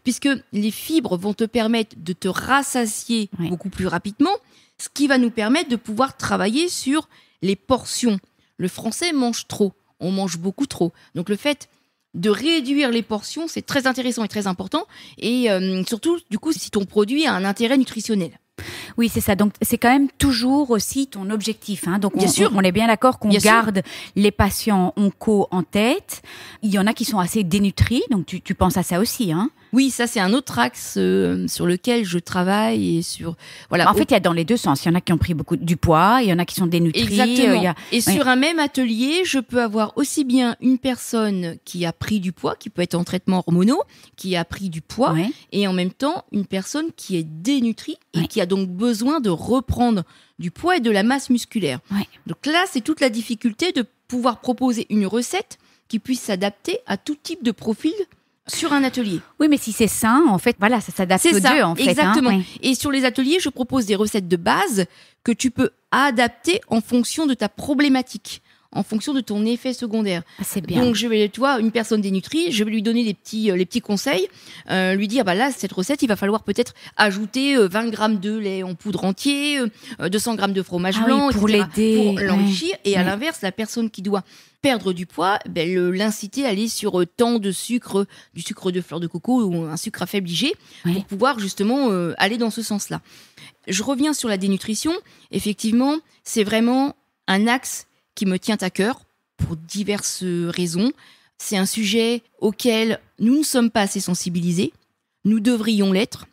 puisque les fibres vont te permettre de te rassasier beaucoup plus rapidement, ce qui va nous permettre de pouvoir travailler sur les portions. Le Français mange trop, on mange beaucoup trop. Donc le fait de réduire les portions, c'est très intéressant et très important. Et surtout, du coup, si ton produit a un intérêt nutritionnel. Oui, c'est ça. Donc, c'est quand même toujours aussi ton objectif. Donc, bien sûr. On est bien d'accord qu'on garde les patients onco en tête. Il y en a qui sont assez dénutris. Donc, tu penses à ça aussi, Oui, ça, c'est un autre axe sur lequel je travaille. Et sur, voilà. En fait, il y a dans les deux sens. Il y en a qui ont pris beaucoup du poids, il y en a qui sont dénutris. Exactement. Sur un même atelier, je peux avoir aussi bien une personne qui a pris du poids, qui peut être en traitement hormonaux, qui a pris du poids, et en même temps, une personne qui est dénutrie et qui a donc besoin de reprendre du poids et de la masse musculaire. Donc là, c'est toute la difficulté de pouvoir proposer une recette qui puisse s'adapter à tout type de profil sur un atelier. Oui, mais si c'est sain, en fait, voilà, ça s'adapte aux deux, en fait. Exactement. Et sur les ateliers, je propose des recettes de base que tu peux adapter en fonction de ta problématique, en fonction de ton effet secondaire. C'est bien. Donc, une personne dénutrie, je vais lui donner les petits conseils, lui dire, là, cette recette, il va falloir peut-être ajouter 20 grammes de lait en poudre entier, 200 grammes de fromage blanc, pour etc., l'aider. pour l'enrichir. Et à l'inverse, la personne qui doit perdre du poids, l'inciter à aller sur tant de sucre, du sucre de fleur de coco ou un sucre à faible IG, pour pouvoir justement aller dans ce sens-là. Je reviens sur la dénutrition. Effectivement, c'est vraiment un axe qui me tient à cœur pour diverses raisons. C'est un sujet auquel nous ne sommes pas assez sensibilisés. Nous devrions l'être.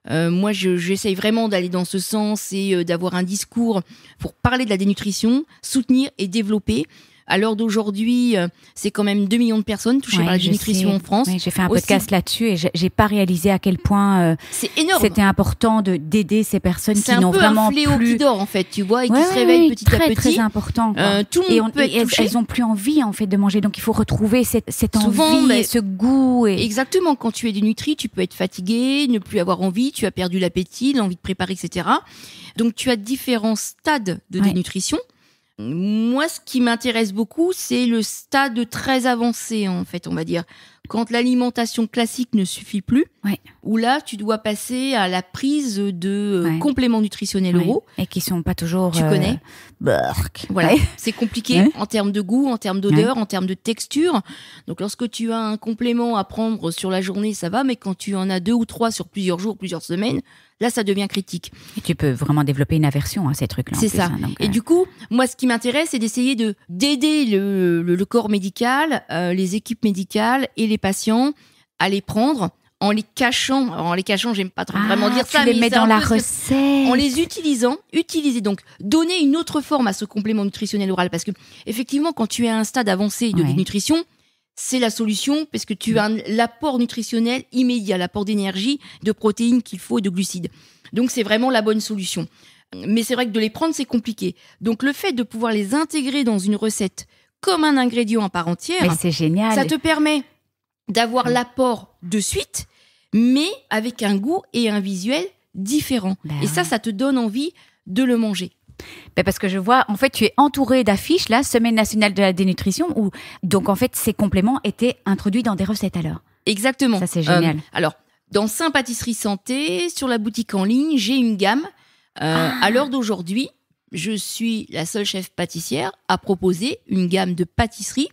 Moi, j'essaye vraiment d'aller dans ce sens et d'avoir un discours pour parler de la dénutrition, soutenir et développer. À l'heure d'aujourd'hui, c'est quand même 2 millions de personnes touchées par la dénutrition en France. Oui, j'ai fait un podcast là-dessus et j'ai pas réalisé à quel point c'est énorme. C'était important d'aider ces personnes qui n'ont vraiment plus... C'est un peu un fléau qui dort en fait, tu vois, et qui se réveille petit à petit. Très important. Tout le monde peut être touché. Elles ont plus envie en fait de manger, donc il faut retrouver cette envie et ce goût. Exactement, quand tu es dénutri, tu peux être fatigué, ne plus avoir envie, tu as perdu l'appétit, l'envie de préparer, etc. Donc tu as différents stades de dénutrition. Moi, ce qui m'intéresse beaucoup, c'est le stade très avancé, en fait, on va dire. Quand l'alimentation classique ne suffit plus, où là, tu dois passer à la prise de compléments nutritionnels oraux. Et qui sont pas toujours... Tu connais. Voilà, c'est compliqué en termes de goût, en termes d'odeur, en termes de texture. Donc, lorsque tu as un complément à prendre sur la journée, ça va, mais quand tu en as 2 ou 3 sur plusieurs jours, plusieurs semaines, là, ça devient critique. Et tu peux vraiment développer une aversion à ces trucs-là. C'est ça. Donc, et du coup, moi, ce qui m'intéresse, c'est d'essayer d'aider le corps médical, les équipes médicales et les patients à les prendre en les cachant. Alors, en les cachant, j'aime pas trop vraiment dire ça. Tu les mets dans la recette. En les utilisant, donc donner une autre forme à ce complément nutritionnel oral. Parce que, effectivement, quand tu es à un stade avancé de dénutrition, c'est la solution parce que tu as l'apport nutritionnel immédiat, l'apport d'énergie, de protéines qu'il faut et de glucides. Donc, c'est vraiment la bonne solution. Mais c'est vrai que de les prendre, c'est compliqué. Donc, le fait de pouvoir les intégrer dans une recette comme un ingrédient à part entière, mais c'est génial. Ça te permet d'avoir l'apport de suite, mais avec un goût et un visuel différents. Et ça te donne envie de le manger. Parce que je vois, en fait, tu es entouré d'affiches, là, Semaine nationale de la dénutrition, où donc en fait, ces compléments étaient introduits dans des recettes alors. Exactement. Ça, c'est génial. Alors, dans Saint Pâtisserie Santé, sur la boutique en ligne, j'ai une gamme. À l'heure d'aujourd'hui, je suis la seule chef pâtissière à proposer une gamme de pâtisseries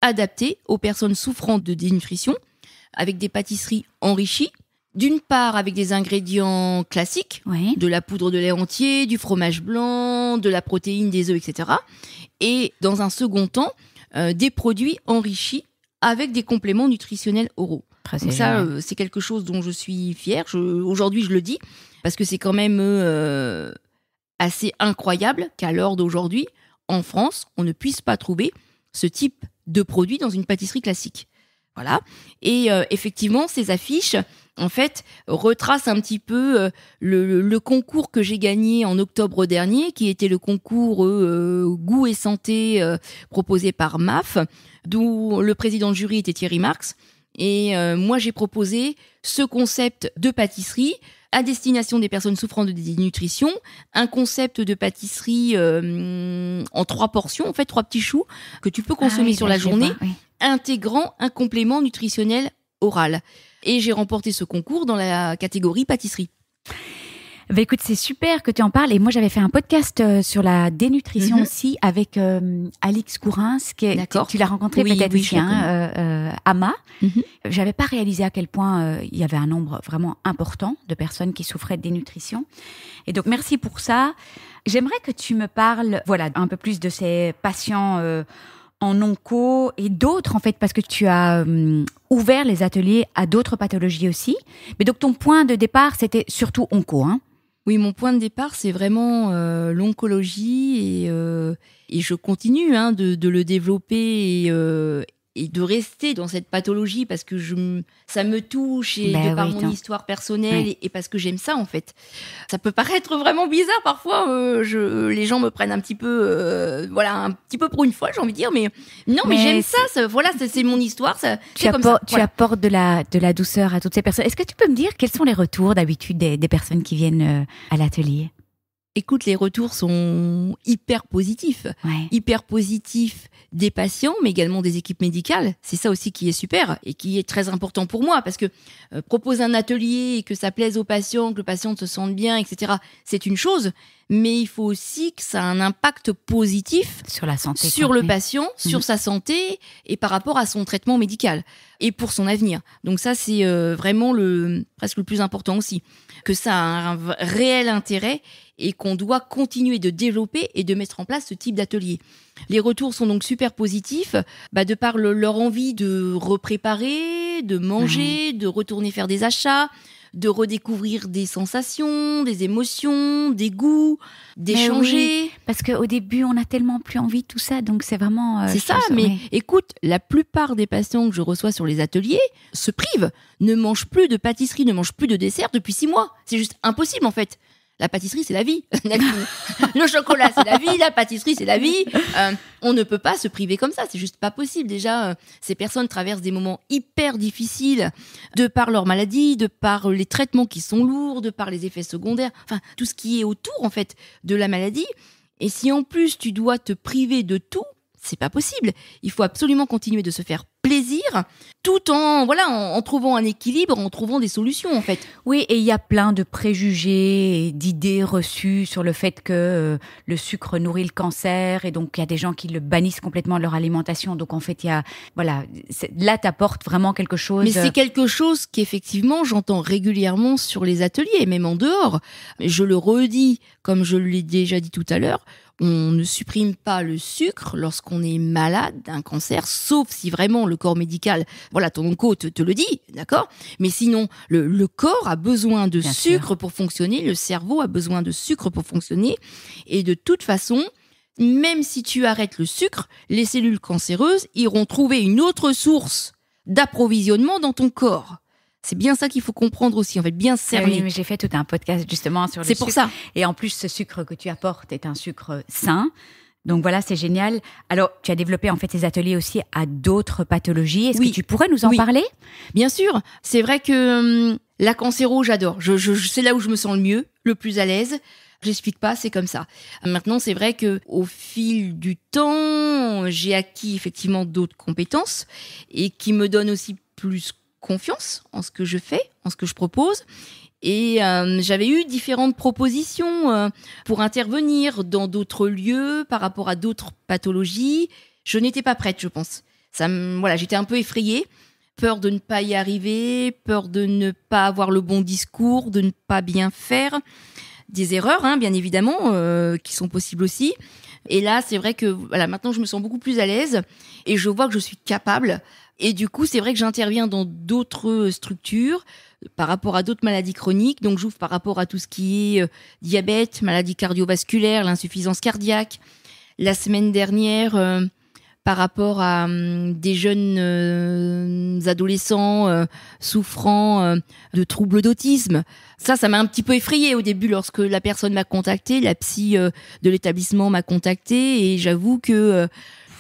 adaptées aux personnes souffrant de dénutrition, avec des pâtisseries enrichies. D'une part, avec des ingrédients classiques, de la poudre de lait entier, du fromage blanc, de la protéine, des œufs, etc. Et dans un second temps, des produits enrichis avec des compléments nutritionnels oraux. Donc ça, c'est quelque chose dont je suis fière. Aujourd'hui, je le dis, parce que c'est quand même assez incroyable qu'à l'heure d'aujourd'hui, en France, on ne puisse pas trouver ce type de produit dans une pâtisserie classique. Voilà. Et effectivement, ces affiches, en fait, retracent un petit peu le concours que j'ai gagné en octobre dernier, qui était le concours Goût et Santé proposé par MAF, d'où le président de jury était Thierry Marx. Et moi, j'ai proposé ce concept de pâtisserie à destination des personnes souffrant de dénutrition, un concept de pâtisserie en 3 portions, en fait 3 petits choux que tu peux consommer sur la journée, intégrant un complément nutritionnel oral. Et j'ai remporté ce concours dans la catégorie pâtisserie. Bah écoute, c'est super que tu en parles. Et moi, j'avais fait un podcast sur la dénutrition aussi avec Alix Courins, tu l'as rencontré peut-être ici, Ama. J'avais pas réalisé à quel point il y avait un nombre vraiment important de personnes qui souffraient de dénutrition. Et donc, merci pour ça. J'aimerais que tu me parles, un peu plus de ces patients en onco et d'autres, en fait, parce que tu as ouvert les ateliers à d'autres pathologies aussi. Mais donc, ton point de départ, c'était surtout onco, hein? Oui, mon point de départ, c'est vraiment l'oncologie et je continue de le développer et de rester dans cette pathologie parce que ça me touche et de par mon histoire personnelle et parce que j'aime ça, en fait. Ça peut paraître vraiment bizarre parfois. Les gens me prennent un petit peu, un petit peu pour une folle, j'ai envie de dire, mais non, mais j'aime ça. C'est mon histoire. Tu apportes de la douceur à toutes ces personnes. Est-ce que tu peux me dire quels sont les retours d'habitude des personnes qui viennent à l'atelier ? Écoute, les retours sont hyper positifs. Ouais. Hyper positifs des patients, mais également des équipes médicales. C'est ça aussi qui est super et qui est très important pour moi parce que proposer un atelier et que ça plaise aux patients, que le patient se sente bien, etc., c'est une chose. Mais il faut aussi que ça ait un impact positif Sur la santé. sur le patient, sur Mhm. sa santé et par rapport à son traitement médical et pour son avenir. Donc ça, c'est vraiment presque le plus important aussi. Que ça a un réel intérêt et qu'on doit continuer de développer et de mettre en place ce type d'atelier. Les retours sont donc super positifs, de par leur envie de repréparer, de manger, de retourner faire des achats, de redécouvrir des sensations, des émotions, des goûts, d'échanger. Oui, parce qu'au début, on a tellement plus envie de tout ça, donc c'est vraiment... C'est je ça, trouve mais ouais. écoute, la plupart des patients que je reçois sur les ateliers se privent, ne mangent plus de pâtisserie, ne mangent plus de dessert depuis 6 mois. C'est juste impossible en fait. La pâtisserie, c'est la vie. Le chocolat, c'est la vie. La pâtisserie, c'est la vie. On ne peut pas se priver comme ça. C'est juste pas possible. Déjà, ces personnes traversent des moments hyper difficiles de par leur maladie, de par les traitements qui sont lourds, de par les effets secondaires. Enfin, tout ce qui est autour, en fait, de la maladie. Et si en plus, tu dois te priver de tout, c'est pas possible. Il faut absolument continuer de se faire plaisir tout en trouvant un équilibre, en trouvant des solutions en fait. Oui, et il y a plein de préjugés et d'idées reçues sur le fait que le sucre nourrit le cancer et donc il y a des gens qui le bannissent complètement de leur alimentation. Donc en fait, là t'apportes vraiment quelque chose. Mais c'est quelque chose qu'effectivement j'entends régulièrement sur les ateliers et même en dehors. Je le redis, comme je l'ai déjà dit tout à l'heure, on ne supprime pas le sucre lorsqu'on est malade d'un cancer, sauf si vraiment le corps médical, ton onco te le dit, d'accord ? Mais sinon, le corps a besoin de Bien sucre sûr. pour fonctionner, le cerveau a besoin de sucre pour fonctionner. Et de toute façon, même si tu arrêtes le sucre, les cellules cancéreuses iront trouver une autre source d'approvisionnement dans ton corps. C'est bien ça qu'il faut comprendre aussi, en fait, bien cerner. Oui, mais j'ai fait tout un podcast justement sur le C'est sucre. pour ça. Et en plus, ce sucre que tu apportes est un sucre sain. Donc voilà, c'est génial. Alors, tu as développé en fait ces ateliers aussi à d'autres pathologies. Est-ce Oui. que tu pourrais nous en Oui. parler ? Bien sûr, c'est vrai que la cancéro, j'adore. C'est là où je me sens le mieux, le plus à l'aise. J'explique pas, c'est comme ça. Maintenant, c'est vrai que au fil du temps, j'ai acquis effectivement d'autres compétences et qui me donnent aussi plus confiance en ce que je fais, en ce que je propose. Et j'avais eu différentes propositions pour intervenir dans d'autres lieux par rapport à d'autres pathologies. Je n'étais pas prête, je pense. J'étais un peu effrayée. Peur de ne pas y arriver, peur de ne pas avoir le bon discours, de ne pas bien faire. Des erreurs, bien évidemment, qui sont possibles aussi. Et là, c'est vrai que maintenant, je me sens beaucoup plus à l'aise et je vois que je suis capable. Et du coup, c'est vrai que j'interviens dans d'autres structures par rapport à d'autres maladies chroniques. Donc, j'ouvre par rapport à tout ce qui est diabète, maladie cardiovasculaire, l'insuffisance cardiaque. La semaine dernière, par rapport à des jeunes adolescents souffrant de troubles d'autisme. Ça m'a un petit peu effrayée au début lorsque la personne m'a contactée, la psy de l'établissement m'a contactée et j'avoue que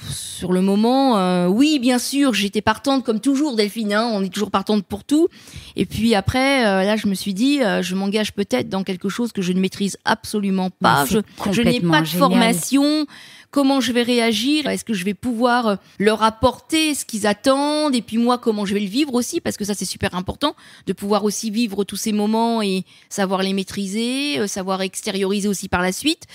sur le moment, oui, bien sûr, j'étais partante comme toujours, Delphine, on est toujours partante pour tout. Et puis après, là, je me suis dit, je m'engage peut-être dans quelque chose que je ne maîtrise absolument pas. Je n'ai pas de formation. Comment je vais réagir ? Est-ce que je vais pouvoir leur apporter ce qu'ils attendent ? Et puis moi, comment je vais le vivre aussi ? Parce que ça, c'est super important, de pouvoir aussi vivre tous ces moments et savoir les maîtriser, savoir extérioriser aussi par la suite.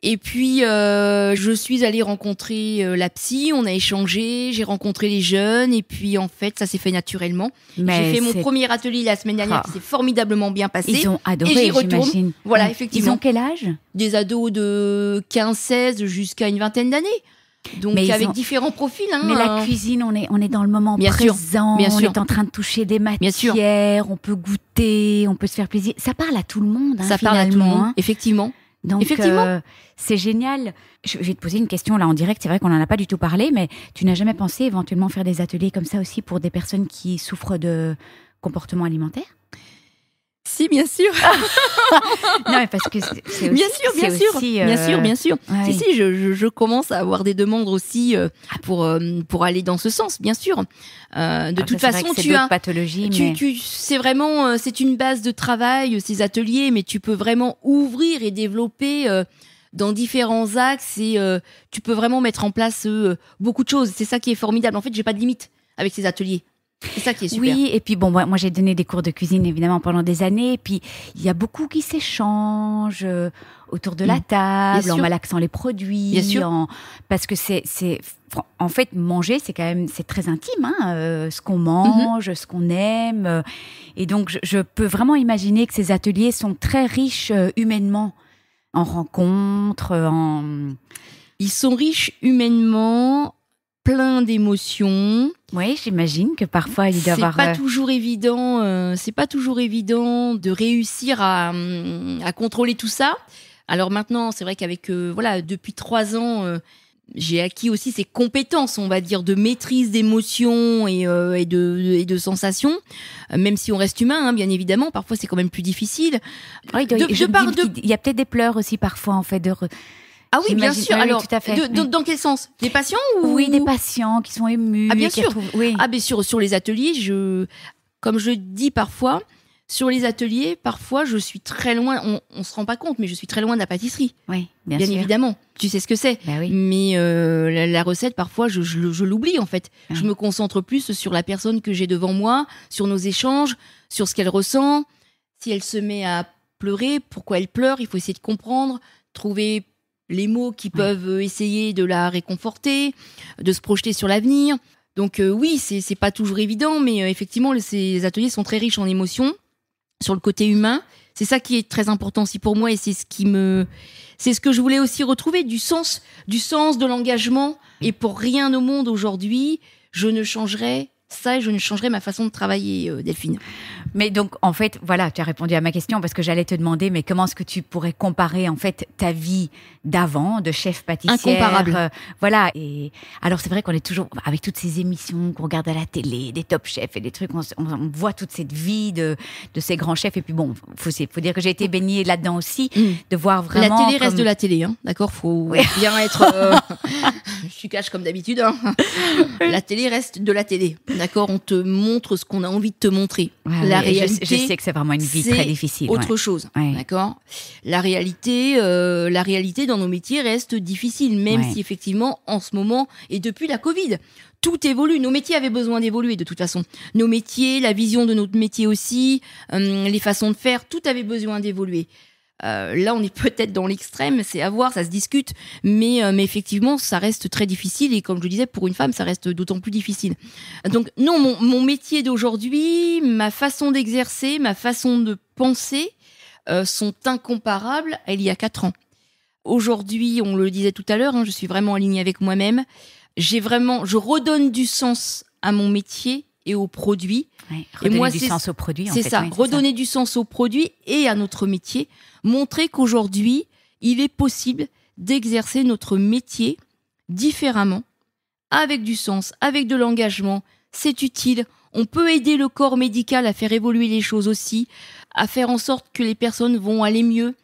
Et puis, je suis allée rencontrer la psy, on a échangé, j'ai rencontré les jeunes, et puis en fait, ça s'est fait naturellement. J'ai fait mon premier atelier la semaine dernière, qui s'est formidablement bien passé. Ils ont adoré, et j'y retourne. J'imagine. Voilà, effectivement. Ils ont quel âge ? Des ados de 15-16 jusqu'à une vingtaine d'années. Donc avec différents profils. Mais la cuisine, on est dans le moment bien présent, sûr. On est en train de toucher des matières, on peut goûter, on peut se faire plaisir. Ça parle à tout le monde, ça parle à tout le monde, effectivement. Donc, c'est génial. Je vais te poser une question là en direct. C'est vrai qu'on n'en a pas du tout parlé, mais tu n'as jamais pensé éventuellement faire des ateliers comme ça aussi pour des personnes qui souffrent de comportements alimentaires ? Si, bien sûr. Non, mais parce que c'est aussi... Bien sûr, bien c'est sûr. aussi, Bien sûr, bien sûr. ouais. Si, je commence à avoir des demandes aussi pour aller dans ce sens, bien sûr. De toute ça, c'est vrai façon, que c'est tu d'autres as... pathologies, mais... C'est vraiment, c'est une base de travail, ces ateliers, mais tu peux vraiment ouvrir et développer dans différents axes et tu peux vraiment mettre en place beaucoup de choses. C'est ça qui est formidable. En fait, j'ai pas de limite avec ces ateliers. C'est ça qui est super. Oui, et puis bon, moi j'ai donné des cours de cuisine évidemment pendant des années, et puis il y a beaucoup qui s'échangent autour de la table, en malaxant les produits, bien sûr. parce que en fait manger c'est quand même c'est très intime, hein, ce qu'on mange, ce qu'on aime, et donc je peux vraiment imaginer que ces ateliers sont très riches humainement, en rencontres, Ils sont riches humainement, plein d'émotions. Oui, j'imagine que parfois il doit y avoir... C'est pas toujours évident. C'est pas toujours évident de réussir à contrôler tout ça. Alors maintenant, c'est vrai qu'avec depuis 3 ans, j'ai acquis aussi ces compétences, on va dire, de maîtrise d'émotions et de sensations. Même si on reste humain, hein, bien évidemment, parfois c'est quand même plus difficile. Oui, il y a peut-être des pleurs aussi parfois en fait de... Ah oui, bien sûr. Oui, alors, tout à fait. dans quel sens? Des patients ou... Oui, des patients qui sont émus. Ah bien sûr. Oui. Ah bien sûr, sur les ateliers, comme je dis parfois, sur les ateliers, parfois je suis très loin. On se rend pas compte, mais je suis très loin de la pâtisserie. Oui, bien sûr. Évidemment. Tu sais ce que c'est. Ben oui. Mais la recette, parfois, je l'oublie en fait. Je me concentre plus sur la personne que j'ai devant moi, sur nos échanges, sur ce qu'elle ressent. Si elle se met à pleurer, pourquoi elle pleure? Il faut essayer de comprendre, trouver les mots qui peuvent essayer de la réconforter, de se projeter sur l'avenir. Donc oui, c'est pas toujours évident, mais effectivement, ces ateliers sont très riches en émotions, sur le côté humain. C'est ça qui est très important aussi pour moi, et c'est ce que je voulais aussi retrouver, du sens de l'engagement. Et pour rien au monde aujourd'hui, je ne changerai ça et je ne changerai ma façon de travailler, Delphine. Mais donc, en fait, voilà, tu as répondu à ma question parce que j'allais te demander, mais comment est-ce que tu pourrais comparer, en fait, ta vie d'avant, de chef pâtissière? Incomparable. Voilà. Et alors, c'est vrai qu'on est toujours, avec toutes ces émissions qu'on regarde à la télé, des top chefs et des trucs, on voit toute cette vie de ces grands chefs. Et puis bon, faut dire que j'ai été baignée là-dedans aussi, de voir vraiment... La télé reste de la télé, hein, d'accord? Faut bien être... je suis cash comme d'habitude. Hein. La télé reste de la télé, d'accord? On te montre ce qu'on a envie de te montrer. La réalité, je sais que c'est vraiment une vie très difficile. Autre chose, d'accord? La réalité dans nos métiers reste difficile, même si effectivement, en ce moment, et depuis la Covid, tout évolue. Nos métiers avaient besoin d'évoluer de toute façon. Nos métiers, la vision de notre métier aussi, les façons de faire, tout avait besoin d'évoluer. Là, on est peut-être dans l'extrême, c'est à voir, ça se discute, mais effectivement, ça reste très difficile, et comme je le disais, pour une femme, ça reste d'autant plus difficile. Donc non, mon métier d'aujourd'hui, ma façon d'exercer, ma façon de penser sont incomparables à il y a 4 ans. Aujourd'hui, on le disait tout à l'heure, hein, je suis vraiment alignée avec moi-même. Je redonne du sens à mon métier et aux produits. Redonner du sens aux produits, en fait. C'est ça, redonner du sens aux produits et à notre métier. Montrer qu'aujourd'hui, il est possible d'exercer notre métier différemment, avec du sens, avec de l'engagement. C'est utile. On peut aider le corps médical à faire évoluer les choses aussi, à faire en sorte que les personnes vont aller mieux.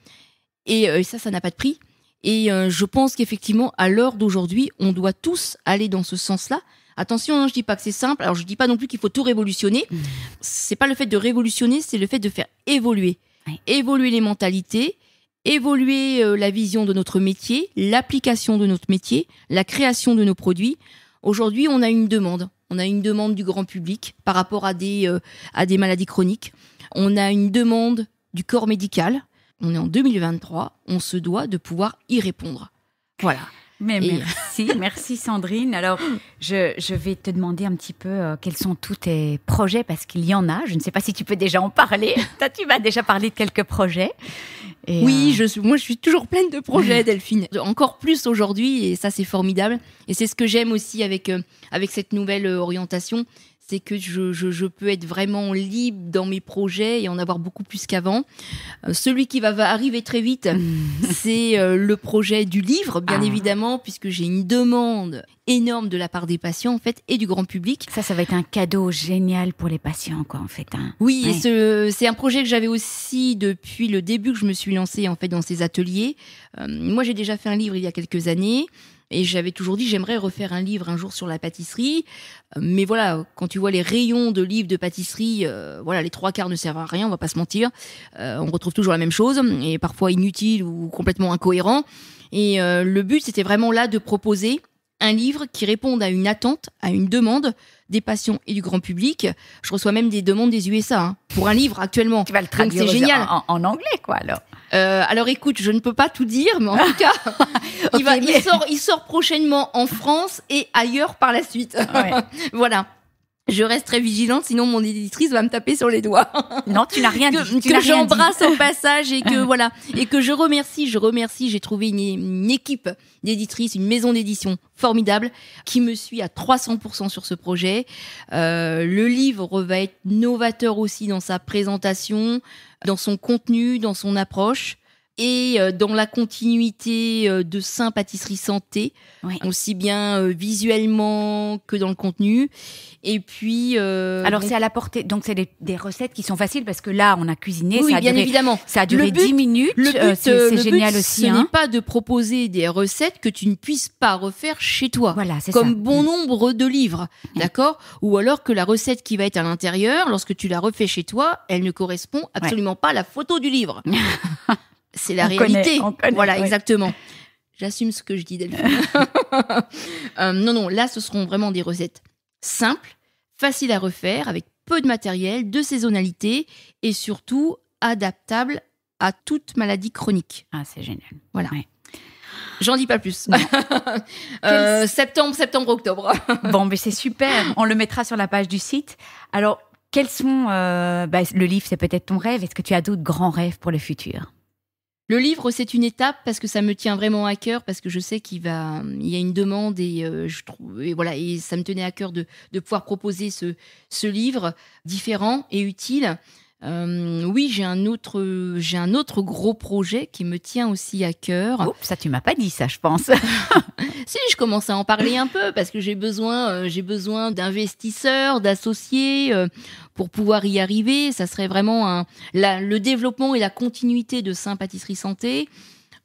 Et ça n'a pas de prix. Et je pense qu'effectivement, à l'heure d'aujourd'hui, on doit tous aller dans ce sens-là. Attention, hein, je dis pas que c'est simple. Alors, je dis pas non plus qu'il faut tout révolutionner. C'est pas le fait de révolutionner, c'est le fait de faire évoluer. Évoluer les mentalités, évoluer la vision de notre métier, l'application de notre métier, la création de nos produits. Aujourd'hui, on a une demande. On a une demande du grand public par rapport à des maladies chroniques. On a une demande du corps médical. On est en 2023. On se doit de pouvoir y répondre. Voilà. Mais merci Sandrine. Alors, je vais te demander un petit peu quels sont tous tes projets, parce qu'il y en a. Je ne sais pas si tu peux déjà en parler. Toi, tu m'as déjà parlé de quelques projets. Et oui, moi je suis toujours pleine de projets, Delphine. Encore plus aujourd'hui, et ça c'est formidable. Et c'est ce que j'aime aussi avec cette nouvelle orientation, c'est que je peux être vraiment libre dans mes projets et en avoir beaucoup plus qu'avant. Celui qui va arriver très vite, c'est le projet du livre, bien évidemment, puisque j'ai une demande énorme de la part des patients en fait et du grand public. Ça va être un cadeau génial pour les patients, quoi, en fait. Hein. Oui, ouais. Et c'est un projet que j'avais aussi depuis le début que je me suis lancée en fait dans ces ateliers. Moi, j'ai déjà fait un livre il y a quelques années. Et j'avais toujours dit, j'aimerais refaire un livre un jour sur la pâtisserie. Mais voilà, quand tu vois les rayons de livres de pâtisserie, voilà, les 3/4 ne servent à rien, on va pas se mentir. On retrouve toujours la même chose, et parfois inutile ou complètement incohérent. Et le but, c'était vraiment là de proposer un livre qui réponde à une attente, à une demande des patients et du grand public. Je reçois même des demandes des USA pour un livre actuellement. Tu vas le traduire. Donc c'est génial. En anglais, quoi, alors. Alors écoute, je ne peux pas tout dire, mais en tout cas, il sort prochainement en France et ailleurs par la suite. Ouais. Voilà. Je reste très vigilante, sinon mon éditrice va me taper sur les doigts. Non, tu n'as rien dit. Que j'embrasse au passage et que voilà, et que je remercie. J'ai trouvé une équipe d'éditrices, une maison d'édition formidable qui me suit à 300% sur ce projet. Le livre va être novateur aussi dans sa présentation, dans son contenu, dans son approche. Et dans la continuité de Saint Pâtisserie Santé, oui. Aussi bien visuellement que dans le contenu. Et puis... Alors, c'est à la portée... Donc, c'est des recettes qui sont faciles parce que là, on a cuisiné. Oui, bien évidemment. Ça a duré 10 minutes. Le but, c'est génial aussi. Ce n'est pas de proposer des recettes que tu ne puisses pas refaire chez toi. Voilà, c'est comme ça. Bon nombre de livres, d'accord ? Ou alors que la recette qui va être à l'intérieur, lorsque tu la refais chez toi, elle ne correspond absolument pas à la photo du livre. C'est la réalité. On connaît, voilà, oui. Exactement. J'assume ce que je dis, Delphine. Non, là, ce seront vraiment des recettes simples, faciles à refaire, avec peu de matériel, de saisonnalité et surtout adaptables à toute maladie chronique. Ah, c'est génial. Voilà. Ouais. J'en dis pas plus. Septembre, octobre. Bon, mais c'est super. On le mettra sur la page du site. Alors, quels sont... le livre, c'est peut-être ton rêve. Est-ce que tu as d'autres grands rêves pour le futur ? Le livre, c'est une étape parce que ça me tient vraiment à cœur, parce que je sais il y a une demande et et ça me tenait à cœur de pouvoir proposer ce livre différent et utile. Oui, j'ai un autre gros projet qui me tient aussi à cœur. Oh, ça, tu m'as pas dit ça, je pense. Si, je commence à en parler un peu parce que j'ai besoin d'investisseurs, d'associés pour pouvoir y arriver. Ça serait vraiment le développement et la continuité de Saint Pâtisserie Santé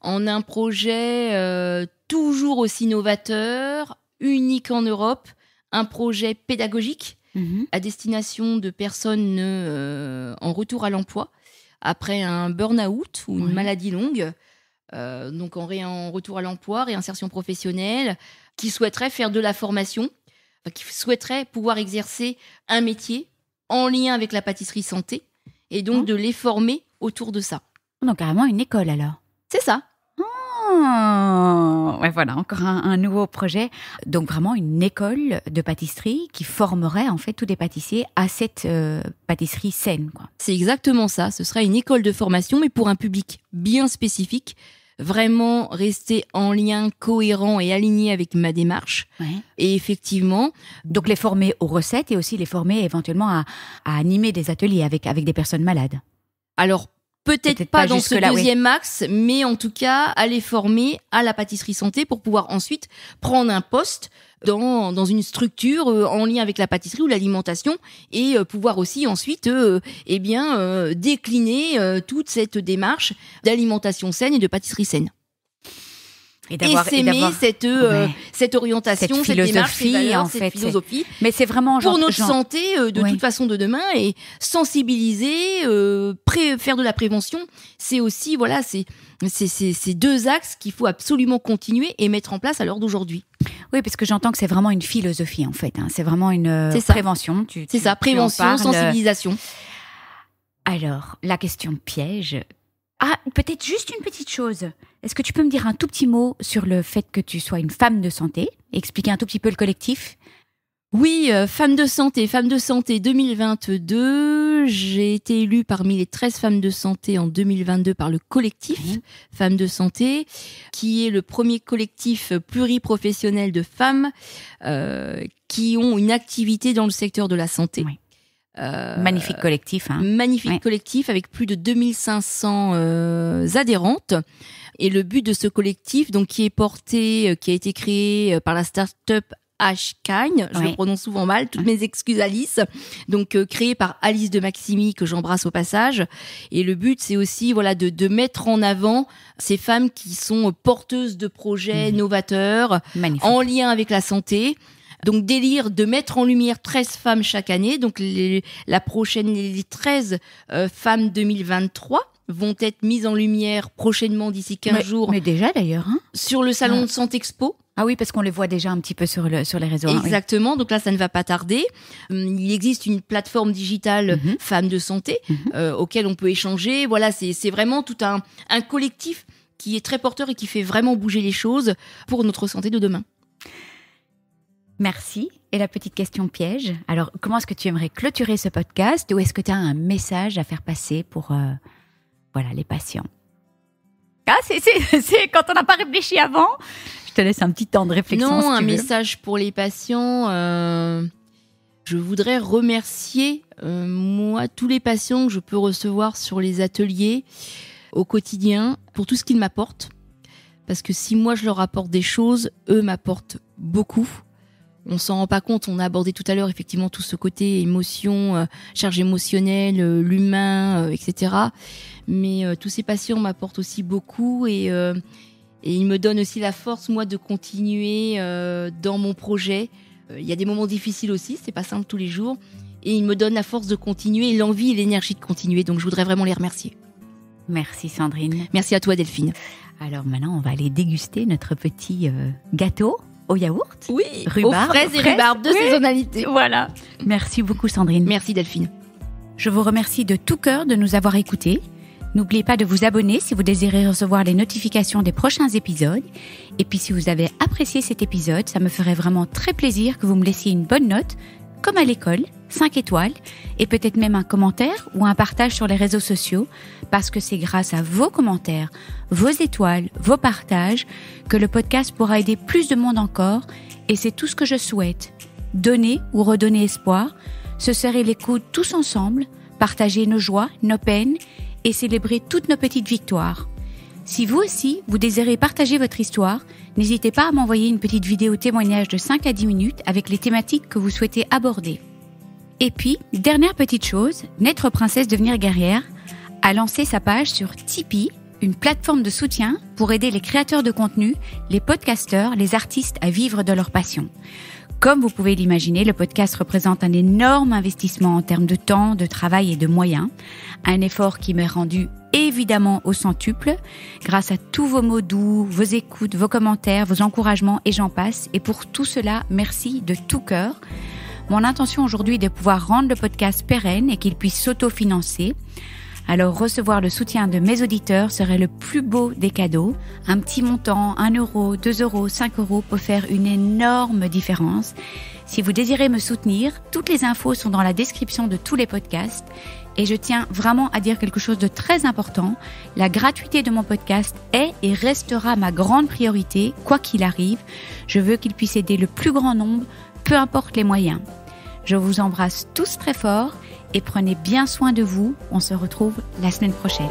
en un projet toujours aussi novateur, unique en Europe, un projet pédagogique à destination de personnes en retour à l'emploi après un burn-out ou une maladie longue. Donc en retour à l'emploi, réinsertion professionnelle, qui souhaiteraient faire de la formation, qui souhaiteraient pouvoir exercer un métier en lien avec la pâtisserie santé, et donc de les former autour de ça. Donc carrément une école alors. C'est ça. Ouais, voilà, encore un nouveau projet. Donc vraiment une école de pâtisserie qui formerait en fait tous les pâtissiers à cette pâtisserie saine, quoi. C'est exactement ça. Ce sera une école de formation, mais pour un public bien spécifique. Vraiment rester en lien cohérent et aligné avec ma démarche. Ouais. Et effectivement... Donc les former aux recettes et aussi les former éventuellement à animer des ateliers avec des personnes malades. Alors, peut-être pas dans ce deuxième axe, mais en tout cas, à les former à la pâtisserie santé pour pouvoir ensuite prendre un poste dans une structure en lien avec la pâtisserie ou l'alimentation et pouvoir aussi ensuite décliner toute cette démarche d'alimentation saine et de pâtisserie saine. Et s'aimer cette orientation, cette démarche, cette valeur, en fait, cette philosophie. Mais c'est vraiment pour notre santé de toute façon de demain et sensibiliser, faire de la prévention. C'est aussi ces deux axes qu'il faut absolument continuer et mettre en place à l'heure d'aujourd'hui. Oui, parce que j'entends que c'est vraiment une philosophie en fait. Hein. C'est vraiment une prévention. C'est ça, prévention, sensibilisation. Alors, la question piège. Ah, peut-être juste une petite chose. Est-ce que tu peux me dire un tout petit mot sur le fait que tu sois une femme de santé? Expliquer un tout petit peu le collectif? Oui, femme de santé 2022. J'ai été élue parmi les 13 femmes de santé en 2022 par le collectif Femmes de santé, qui est le premier collectif pluriprofessionnel de femmes qui ont une activité dans le secteur de la santé. Oui. Magnifique collectif. Magnifique collectif avec plus de 2500 adhérentes. Et le but de ce collectif, donc qui a été créé par la start-up Ashkine, je le prononce souvent mal, toutes mes excuses Alice, donc créé par Alice de Maximi, que j'embrasse au passage. Et le but, c'est aussi de mettre en avant ces femmes qui sont porteuses de projets novateurs, en lien avec la santé. Donc délire de mettre en lumière 13 femmes chaque année, donc les 13 femmes 2023 vont être mises en lumière prochainement d'ici 15 jours. Mais déjà d'ailleurs. Sur le salon de Santexpo. Ah oui, parce qu'on les voit déjà un petit peu sur les réseaux. Exactement, oui. Donc là, ça ne va pas tarder. Il existe une plateforme digitale Femmes de Santé auquel on peut échanger. Voilà, c'est vraiment tout un collectif qui est très porteur et qui fait vraiment bouger les choses pour notre santé de demain. Merci. Et la petite question piège. Alors, comment est-ce que tu aimerais clôturer ce podcast ou est-ce que tu as un message à faire passer pour les patients? Ah, c'est quand on n'a pas réfléchi avant. Je te laisse un petit temps de réflexion. Non, si tu un veux. message pour les patients. Je voudrais remercier, tous les patients que je peux recevoir sur les ateliers au quotidien pour tout ce qu'ils m'apportent. Parce que si moi je leur apporte des choses, eux m'apportent beaucoup. On s'en rend pas compte, on a abordé tout à l'heure effectivement tout ce côté émotion, charge émotionnelle, l'humain, etc. Mais tous ces patients m'apportent aussi beaucoup et ils me donnent aussi la force, moi, de continuer dans mon projet. Il y a des moments difficiles aussi, c'est pas simple tous les jours. Et ils me donnent la force de continuer, l'envie et l'énergie de continuer. Donc je voudrais vraiment les remercier. Merci Sandrine. Merci à toi Delphine. Alors maintenant, on va aller déguster notre petit gâteau au yaourt. Oui, rhubarbe, aux fraises et rhubarbe de saisonnalité. Voilà. Merci beaucoup Sandrine. Merci Delphine. Je vous remercie de tout cœur de nous avoir écoutés. N'oubliez pas de vous abonner si vous désirez recevoir les notifications des prochains épisodes. Et puis si vous avez apprécié cet épisode, ça me ferait vraiment très plaisir que vous me laissiez une bonne note, comme à l'école, 5 étoiles, et peut-être même un commentaire ou un partage sur les réseaux sociaux, parce que c'est grâce à vos commentaires, vos étoiles, vos partages, que le podcast pourra aider plus de monde encore, et c'est tout ce que je souhaite. Donner ou redonner espoir, se serrer les coudes tous ensemble, partager nos joies, nos peines, et célébrer toutes nos petites victoires. Si vous aussi, vous désirez partager votre histoire, n'hésitez pas à m'envoyer une petite vidéo témoignage de 5 à 10 minutes avec les thématiques que vous souhaitez aborder. Et puis, dernière petite chose, Naître princesse devenir guerrière a lancé sa page sur Tipeee, une plateforme de soutien pour aider les créateurs de contenu, les podcasteurs, les artistes à vivre de leur passion. Comme vous pouvez l'imaginer, le podcast représente un énorme investissement en termes de temps, de travail et de moyens. Un effort qui m'est rendu évidemment au centuple, grâce à tous vos mots doux, vos écoutes, vos commentaires, vos encouragements et j'en passe. Et pour tout cela, merci de tout cœur. Mon intention aujourd'hui est de pouvoir rendre le podcast pérenne et qu'il puisse s'autofinancer. Alors recevoir le soutien de mes auditeurs serait le plus beau des cadeaux. Un petit montant, 1 euro, 2 euros, 5 euros peut faire une énorme différence. Si vous désirez me soutenir, toutes les infos sont dans la description de tous les podcasts. Et je tiens vraiment à dire quelque chose de très important. La gratuité de mon podcast est et restera ma grande priorité, quoi qu'il arrive. Je veux qu'il puisse aider le plus grand nombre, peu importe les moyens. Je vous embrasse tous très fort et prenez bien soin de vous. On se retrouve la semaine prochaine.